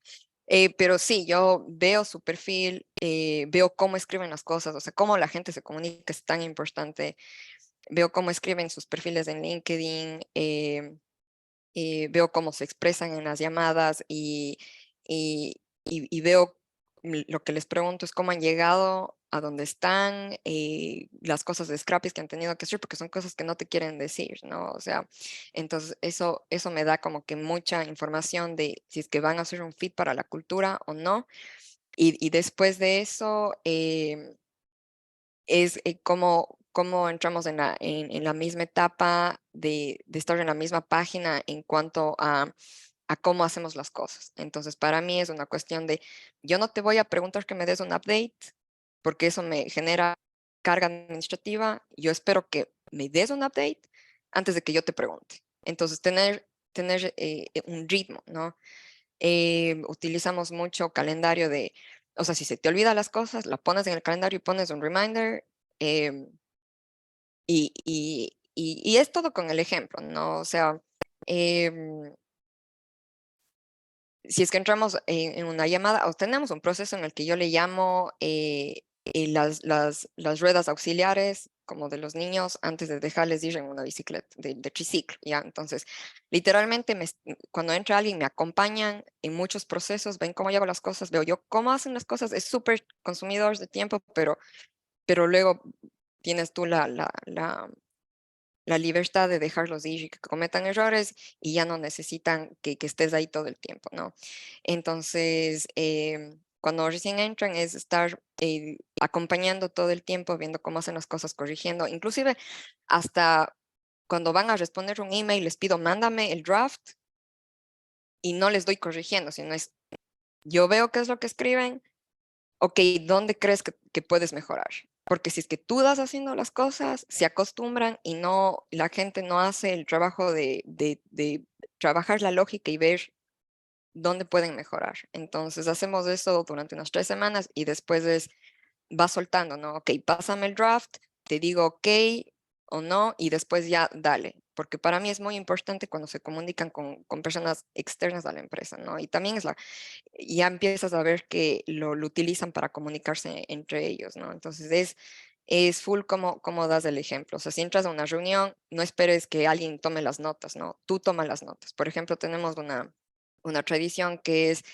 Pero sí, yo veo su perfil, veo cómo escriben las cosas, o sea, cómo la gente se comunica es tan importante. Veo cómo escriben sus perfiles en LinkedIn, veo cómo se expresan en las llamadas y veo lo que les pregunto es cómo han llegado a donde están, las cosas de scrappies que han tenido que hacer, porque son cosas que no te quieren decir, ¿no? O sea, entonces eso me da como que mucha información de si es que van a ser un fit para la cultura o no. Y después de eso, es cómo entramos en la misma etapa de estar en la misma página en cuanto a cómo hacemos las cosas. Entonces, para mí es una cuestión de, yo no te voy a preguntar que me des un update, porque eso me genera carga administrativa. Yo espero que me des un update antes de que yo te pregunte. Entonces, tener un ritmo, ¿no? Utilizamos mucho calendario o sea, si se te olvida las cosas, la pones en el calendario y pones un reminder. em, y es todo con el ejemplo, ¿no? O sea, em, si es que entramos en una llamada, o tenemos un proceso en el que yo le llamo las ruedas auxiliares, como de los niños, antes de dejarles ir en una bicicleta, de triciclo, ¿ya? Entonces, literalmente, cuando entra alguien, me acompañan en muchos procesos, ven cómo yo hago las cosas, veo yo cómo hacen las cosas, es súper consumidor de tiempo, pero luego tienes tú la libertad de dejarlos ir y que cometan errores y ya no necesitan que estés ahí todo el tiempo, ¿no? Entonces, cuando recién entran es estar acompañando todo el tiempo, viendo cómo hacen las cosas, corrigiendo, inclusive hasta cuando van a responder un email, les pido, mándame el draft y no les doy corrigiendo, sino es, yo veo qué es lo que escriben, ok, ¿dónde crees que puedes mejorar? Porque si es que tú das haciendo las cosas, se acostumbran y no, la gente no hace el trabajo de trabajar la lógica y ver dónde pueden mejorar. Entonces hacemos eso durante unas 3 semanas y después va soltando, ¿no? Ok, pásame el draft, te digo ok o no y después ya dale. Porque para mí es muy importante cuando se comunican con personas externas a la empresa, ¿no? Y también ya empiezas a ver que lo utilizan para comunicarse entre ellos, ¿no? Entonces es full como das el ejemplo. O sea, si entras a una reunión, no esperes que alguien tome las notas, ¿no? Tú tomas las notas. Por ejemplo, tenemos una tradición que es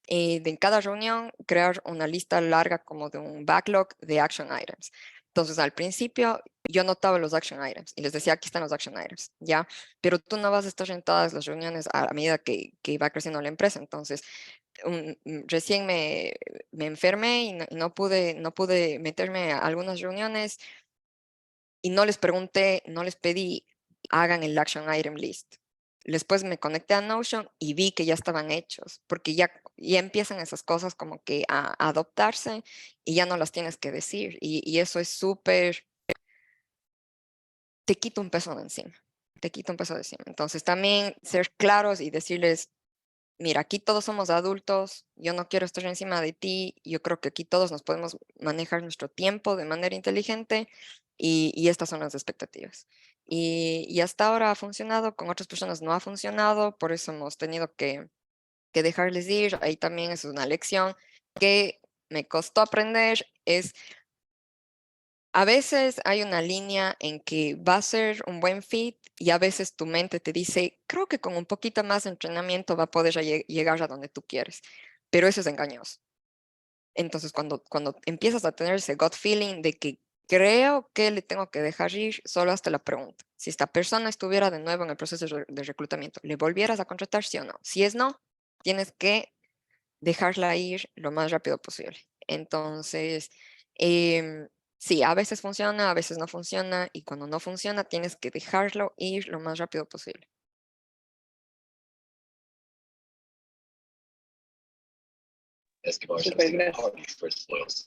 de en cada reunión crear una lista larga como de un backlog de action items. Entonces, al principio yo anotaba los action items y les decía, aquí están los action items, ¿ya? Pero tú no vas a estar en todas las reuniones a medida que va creciendo la empresa. Entonces, recién me enfermé y no pude meterme a algunas reuniones y no les pregunté, no les pedí, hagan el action item list. Después me conecté a Notion y vi que ya estaban hechos, porque ya empiezan esas cosas como que a adoptarse y ya no las tienes que decir. Y eso es súper, te quita un peso de encima, te quita un peso de encima. Entonces también ser claros y decirles, mira, aquí todos somos adultos, yo no quiero estar encima de ti, yo creo que aquí todos nos podemos manejar nuestro tiempo de manera inteligente y estas son las expectativas. Y hasta ahora ha funcionado, con otras personas no ha funcionado, por eso hemos tenido que dejarles ir. Ahí también es una lección que me costó aprender, es a veces hay una línea en que va a ser un buen fit y a veces tu mente te dice, creo que con un poquito más de entrenamiento va a poder llegar a donde tú quieres, pero eso es engañoso. Entonces, cuando empiezas a tener ese gut feeling de que creo que le tengo que dejar ir, solo hasta la pregunta. Si esta persona estuviera de nuevo en el proceso de reclutamiento, ¿le volvieras a contratar, sí o no? Si es no, tienes que dejarla ir lo más rápido posible. Entonces, sí, a veces funciona, a veces no funciona, y cuando no funciona, tienes que dejarlo ir lo más rápido posible. Súper, gracias.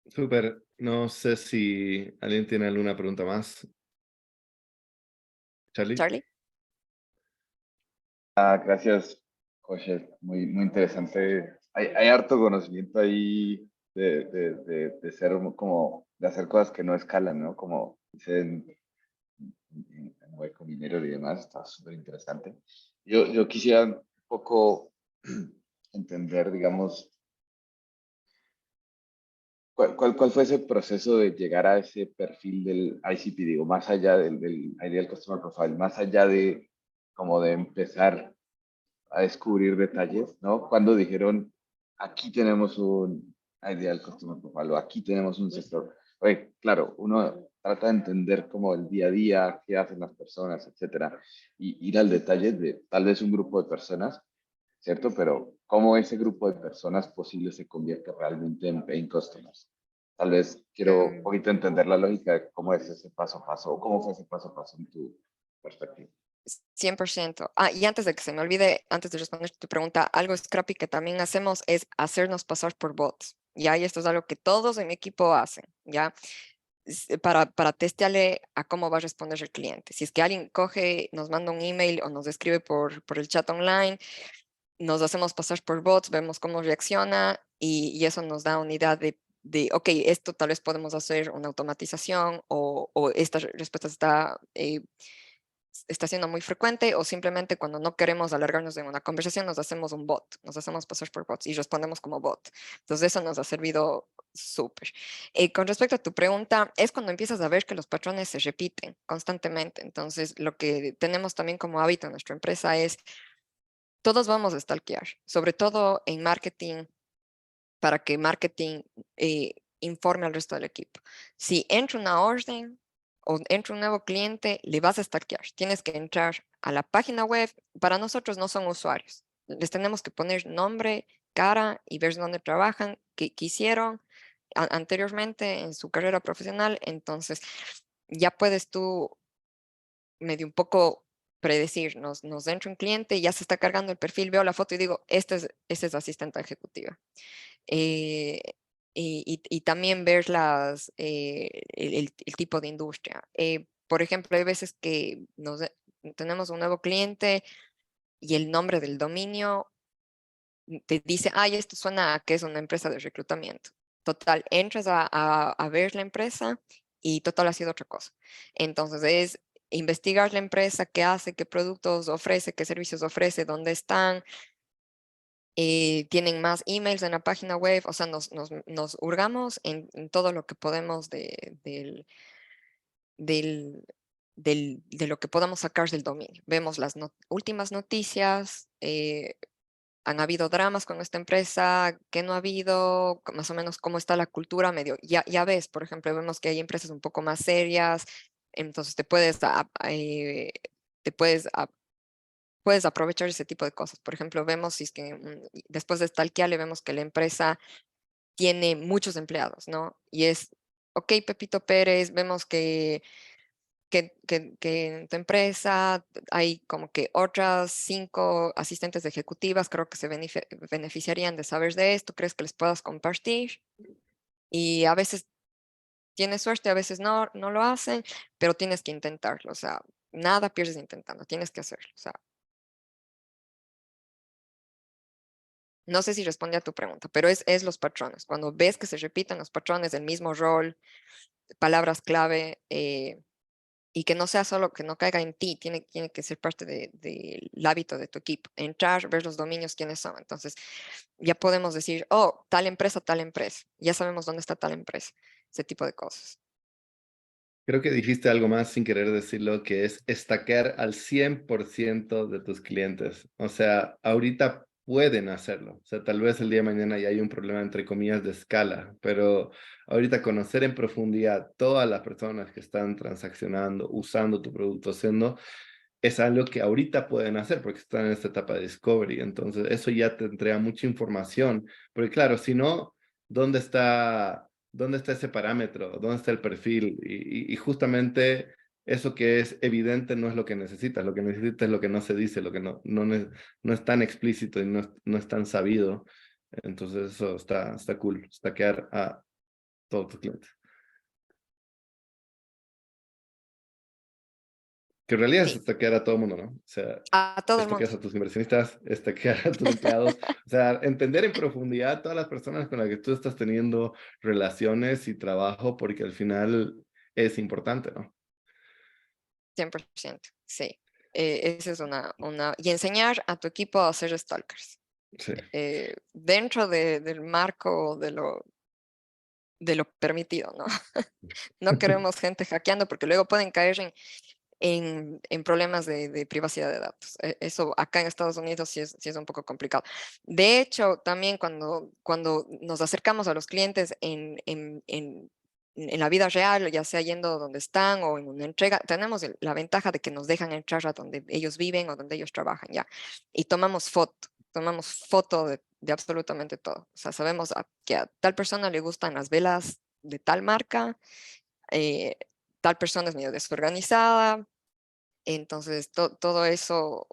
Súper. No sé si alguien tiene alguna pregunta más. Charlie. Charlie. Gracias, José. Muy, muy interesante. Hay harto conocimiento ahí de ser como, de hacer cosas que no escalan, ¿no? Como dicen en hueco minero y demás. Está súper interesante. Yo quisiera un poco entender, digamos, ¿cuál fue ese proceso de llegar a ese perfil del ICP, digo, más allá del Ideal Customer Profile, más allá de como de empezar a descubrir detalles, ¿no? Cuando dijeron, aquí tenemos un Ideal Customer Profile o aquí tenemos un sector. Oye, claro, uno trata de entender como el día a día, qué hacen las personas, etcétera, y ir al detalle de tal vez un grupo de personas, ¿cierto? Pero cómo ese grupo de personas posible se convierte realmente en paying customers. Tal vez quiero un poquito entender la lógica de cómo es ese paso a paso o cómo fue ese paso a paso en tu perspectiva. 100%. Y antes de que se me olvide, antes de responder tu pregunta, algo scrappy que también hacemos es hacernos pasar por bots. ¿Ya? Y esto es algo que todos en mi equipo hacen, ¿ya? Para testearle a cómo va a responder el cliente. Si es que alguien coge, nos manda un email o nos escribe por el chat online, nos hacemos pasar por bots, vemos cómo reacciona y eso nos da unidad ok, esto tal vez podemos hacer una automatización o esta respuesta está está siendo muy frecuente, o simplemente cuando no queremos alargarnos en una conversación nos hacemos un bot, nos hacemos pasar por bots y respondemos como bot. Entonces eso nos ha servido súper. Con respecto a tu pregunta, es cuando empiezas a ver que los patrones se repiten constantemente. Entonces lo que tenemos también como hábito en nuestra empresa es, todos vamos a stalkear, sobre todo en marketing, para que marketing informe al resto del equipo. Si entra una orden o entra un nuevo cliente, le vas a stalkear. Tienes que entrar a la página web. Para nosotros no son usuarios. Les tenemos que poner nombre, cara y ver dónde trabajan, qué hicieron anteriormente en su carrera profesional. Entonces, ya puedes tú medio un poco predecir, nos entra un cliente, ya se está cargando el perfil, veo la foto y digo, este es la asistente ejecutiva. Eh, y también ver el tipo de industria. Por ejemplo, hay veces que tenemos un nuevo cliente y el nombre del dominio te dice, ay, esto suena a que es una empresa de reclutamiento. Total, entras a ver la empresa y total ha sido otra cosa. Entonces es investigar la empresa, qué hace, qué productos ofrece, qué servicios ofrece, dónde están, tienen más emails en la página web, o sea, nos hurgamos en todo lo que podemos de lo que podamos sacar del dominio. Vemos las últimas noticias, han habido dramas con esta empresa, qué no ha habido, más o menos cómo está la cultura medio. Ya ves, por ejemplo, vemos que hay empresas un poco más serias, entonces te puedes aprovechar ese tipo de cosas. Por ejemplo, vemos si es que después de stalkearle vemos que la empresa tiene muchos empleados, ¿no? Y es, ok, Pepito Pérez, vemos que en tu empresa hay como que otras 5 asistentes ejecutivas, creo que se beneficiarían de saber de esto, ¿crees que les puedas compartir? Y a veces tienes suerte, a veces no lo hacen, pero tienes que intentarlo, o sea, nada pierdes intentando, tienes que hacerlo, o sea. No sé si responde a tu pregunta, pero es los patrones. Cuando ves que se repiten los patrones del mismo rol, palabras clave, y que no sea solo que no caiga en ti, tiene que ser parte del hábito de tu equipo. Entrar, ver los dominios, quiénes son. Entonces, ya podemos decir, oh, tal empresa. Ya sabemos dónde está tal empresa. Ese tipo de cosas. Creo que dijiste algo más sin querer decirlo, que es stackear al 100% de tus clientes. O sea, ahorita pueden hacerlo. O sea, tal vez el día de mañana ya hay un problema, entre comillas, de escala, pero ahorita conocer en profundidad todas las personas que están transaccionando, usando tu producto, haciendo, es algo que ahorita pueden hacer porque están en esta etapa de discovery. Entonces, eso ya te entrega mucha información. Porque claro, si no, ¿dónde está ese parámetro? ¿Dónde está el perfil? Y justamente eso que es evidente no es lo que necesitas. Lo que necesitas es lo que no se dice, lo que no es tan explícito y no es tan sabido. Entonces eso está cool, stackear a todos tus clientes. Que en realidad es Sí, stackear a todo el mundo, ¿no? O sea, a todo el mundo. stackeas a tus inversionistas, stackear a tus empleados. O sea, entender en profundidad todas las personas con las que tú estás teniendo relaciones y trabajo, porque al final es importante, ¿no? 100%, sí. Esa es y enseñar a tu equipo a ser stalkers. Sí. Dentro del marco de lo permitido, ¿no? No queremos gente hackeando porque luego pueden caer en problemas de privacidad de datos. Eso acá en Estados Unidos sí es un poco complicado. De hecho, también cuando nos acercamos a los clientes en la vida real, ya sea yendo donde están o en una entrega, tenemos la ventaja de que nos dejan entrar a donde ellos viven o donde ellos trabajan, ¿ya? Y tomamos foto de absolutamente todo. O sea, sabemos que a tal persona le gustan las velas de tal marca, eh, tal persona es medio desorganizada, entonces todo eso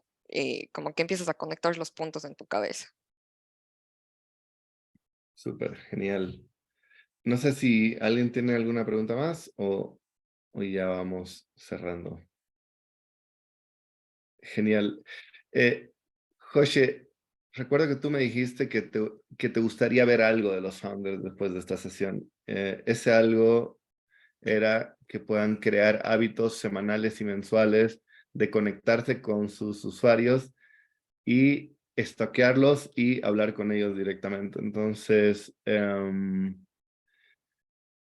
como que empiezas a conectar los puntos en tu cabeza. Súper, genial. No sé si alguien tiene alguna pregunta más o ya vamos cerrando. Genial. José, recuerdo que tú me dijiste que te gustaría ver algo de los founders después de esta sesión. Ese algo era que puedan crear hábitos semanales y mensuales de conectarse con sus usuarios y estoquearlos y hablar con ellos directamente. Entonces,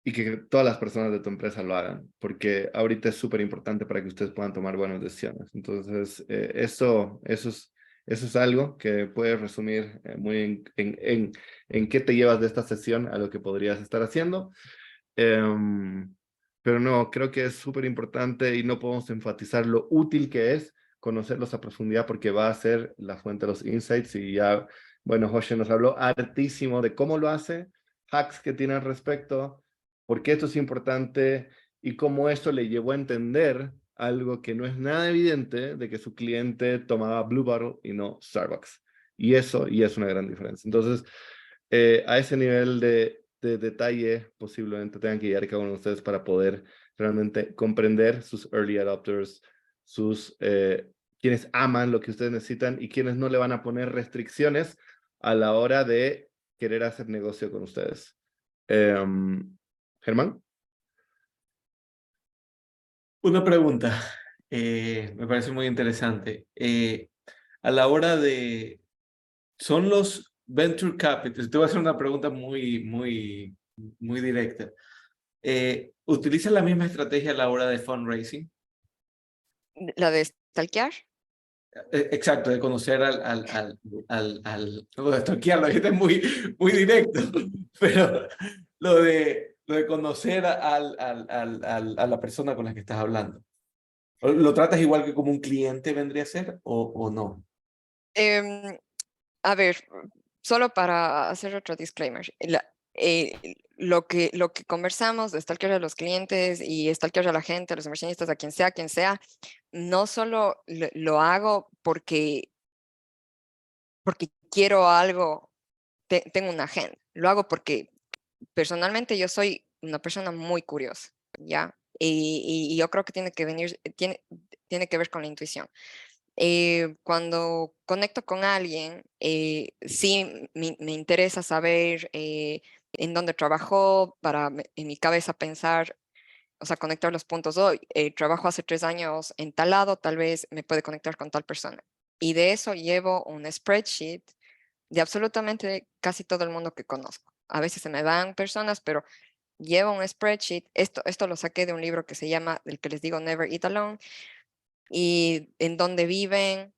y que todas las personas de tu empresa lo hagan, porque ahorita es súper importante para que ustedes puedan tomar buenas decisiones. Entonces, eso es algo que puedes resumir muy en qué te llevas de esta sesión a lo que podrías estar haciendo. Pero no, creo que es súper importante y no podemos enfatizar lo útil que es conocerlos a profundidad, porque va a ser la fuente de los insights. Y ya, bueno, José nos habló hartísimo de cómo lo hace, hacks que tiene al respecto, por qué esto es importante y cómo esto le llevó a entender algo que no es nada evidente, de que su cliente tomaba Blue Bottle y no Starbucks. Y eso y es una gran diferencia. Entonces, a ese nivel de detalle posiblemente tengan que llegar cada uno de ustedes para poder realmente comprender sus early adopters, quienes aman lo que ustedes necesitan y quienes no le van a poner restricciones a la hora de querer hacer negocio con ustedes. Germán. Una pregunta, me parece muy interesante. A la hora de... ¿Son los venture capitals? Te voy a hacer una pregunta muy directa. ¿Utilizan la misma estrategia a la hora de fundraising? ¿La de stalkear? Exacto, de conocer no, de stalkearlo, es muy directo, pero lo de conocer a la persona con la que estás hablando. ¿Lo tratas igual que como un cliente vendría a ser o no? A ver, solo para hacer otro disclaimer. Lo que conversamos de stalkear a los clientes y stalkear a la gente, a los inversionistas, a quien sea, no solo lo hago porque quiero algo, tengo una agenda. Lo hago porque personalmente yo soy una persona muy curiosa, ¿ya? Y yo creo que tiene que ver con la intuición. Cuando conecto con alguien, sí me interesa saber en dónde trabajó, para en mi cabeza pensar, o sea, conectar los puntos. Hoy trabajo hace 3 años en tal lado, tal vez me puede conectar con tal persona. Y de eso llevo un spreadsheet de absolutamente casi todo el mundo que conozco. A veces se me van personas, pero llevo un spreadsheet. Esto lo saqué de un libro que se llama, del que les digo, Never Eat Alone, y en dónde viven.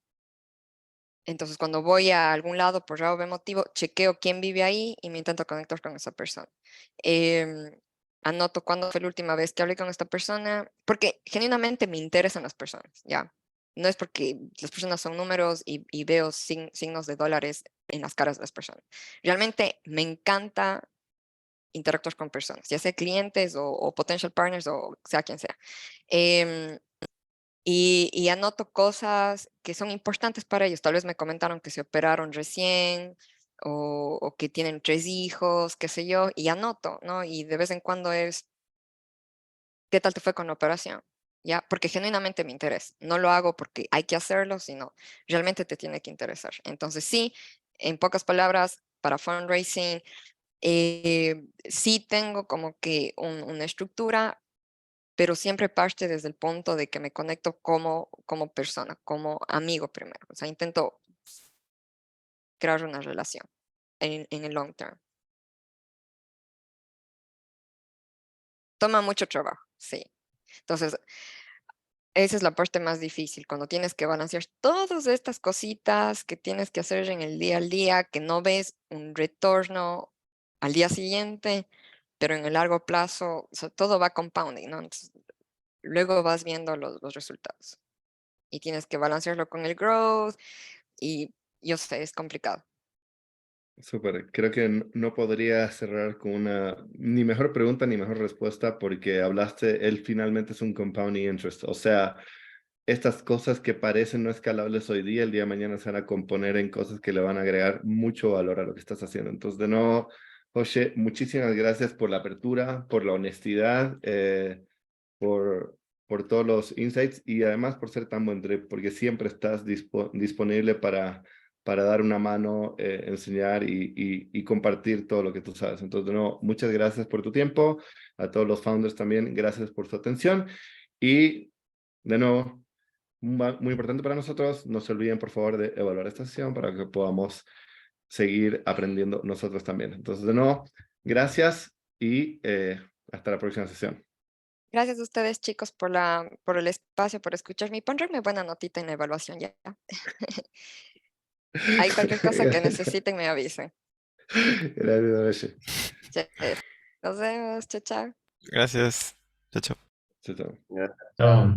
Entonces, cuando voy a algún lado por algún motivo, chequeo quién vive ahí y me intento conectar con esa persona. Anoto cuándo fue la última vez que hablé con esta persona, porque genuinamente me interesan las personas, ¿ya? No es porque las personas son números y veo signos de dólares en las caras de las personas. Realmente me encanta interactuar con personas, ya sea clientes o potential partners o sea quien sea. Y anoto cosas que son importantes para ellos. Tal vez me comentaron que se operaron recién o que tienen 3 hijos, qué sé yo, y anoto, ¿no? Y de vez en cuando es, ¿qué tal te fue con la operación? ¿Ya? Porque genuinamente me interesa. No lo hago porque hay que hacerlo, sino realmente te tiene que interesar. Entonces, sí, en pocas palabras, para fundraising, sí tengo como que una estructura, pero siempre parte desde el punto de que me conecto como persona, como amigo primero. O sea, intento crear una relación en el long term. Toma mucho trabajo, sí. Entonces, esa es la parte más difícil, cuando tienes que balancear todas estas cositas que tienes que hacer en el día al día, que no ves un retorno al día siguiente, pero en el largo plazo, o sea, todo va compounding, ¿no? Entonces, luego vas viendo los resultados y tienes que balancearlo con el growth y yo sé, es complicado. Súper, creo que no podría cerrar con una ni mejor pregunta ni mejor respuesta, porque hablaste, él finalmente es un compounding interest, o sea, estas cosas que parecen no escalables hoy día, el día de mañana se van a componer en cosas que le van a agregar mucho valor a lo que estás haciendo. Entonces, de nuevo, José, muchísimas gracias por la apertura, por la honestidad, por, por todos los insights y además por ser tan buen trip, porque siempre estás disponible para dar una mano, enseñar y compartir todo lo que tú sabes. Entonces, de nuevo, muchas gracias por tu tiempo. A todos los founders también, gracias por su atención. Y, de nuevo, muy importante para nosotros. No se olviden, por favor, de evaluar esta sesión para que podamos seguir aprendiendo nosotros también. Entonces, de nuevo, gracias y hasta la próxima sesión. Gracias a ustedes, chicos, por el espacio, por escucharme y ponerme buena notita en la evaluación ya. Hay cualquier cosa que necesiten, me avisen. Gracias, Chévere. Nos vemos, chao, chao. Gracias. Chao, chao. chao. Chao.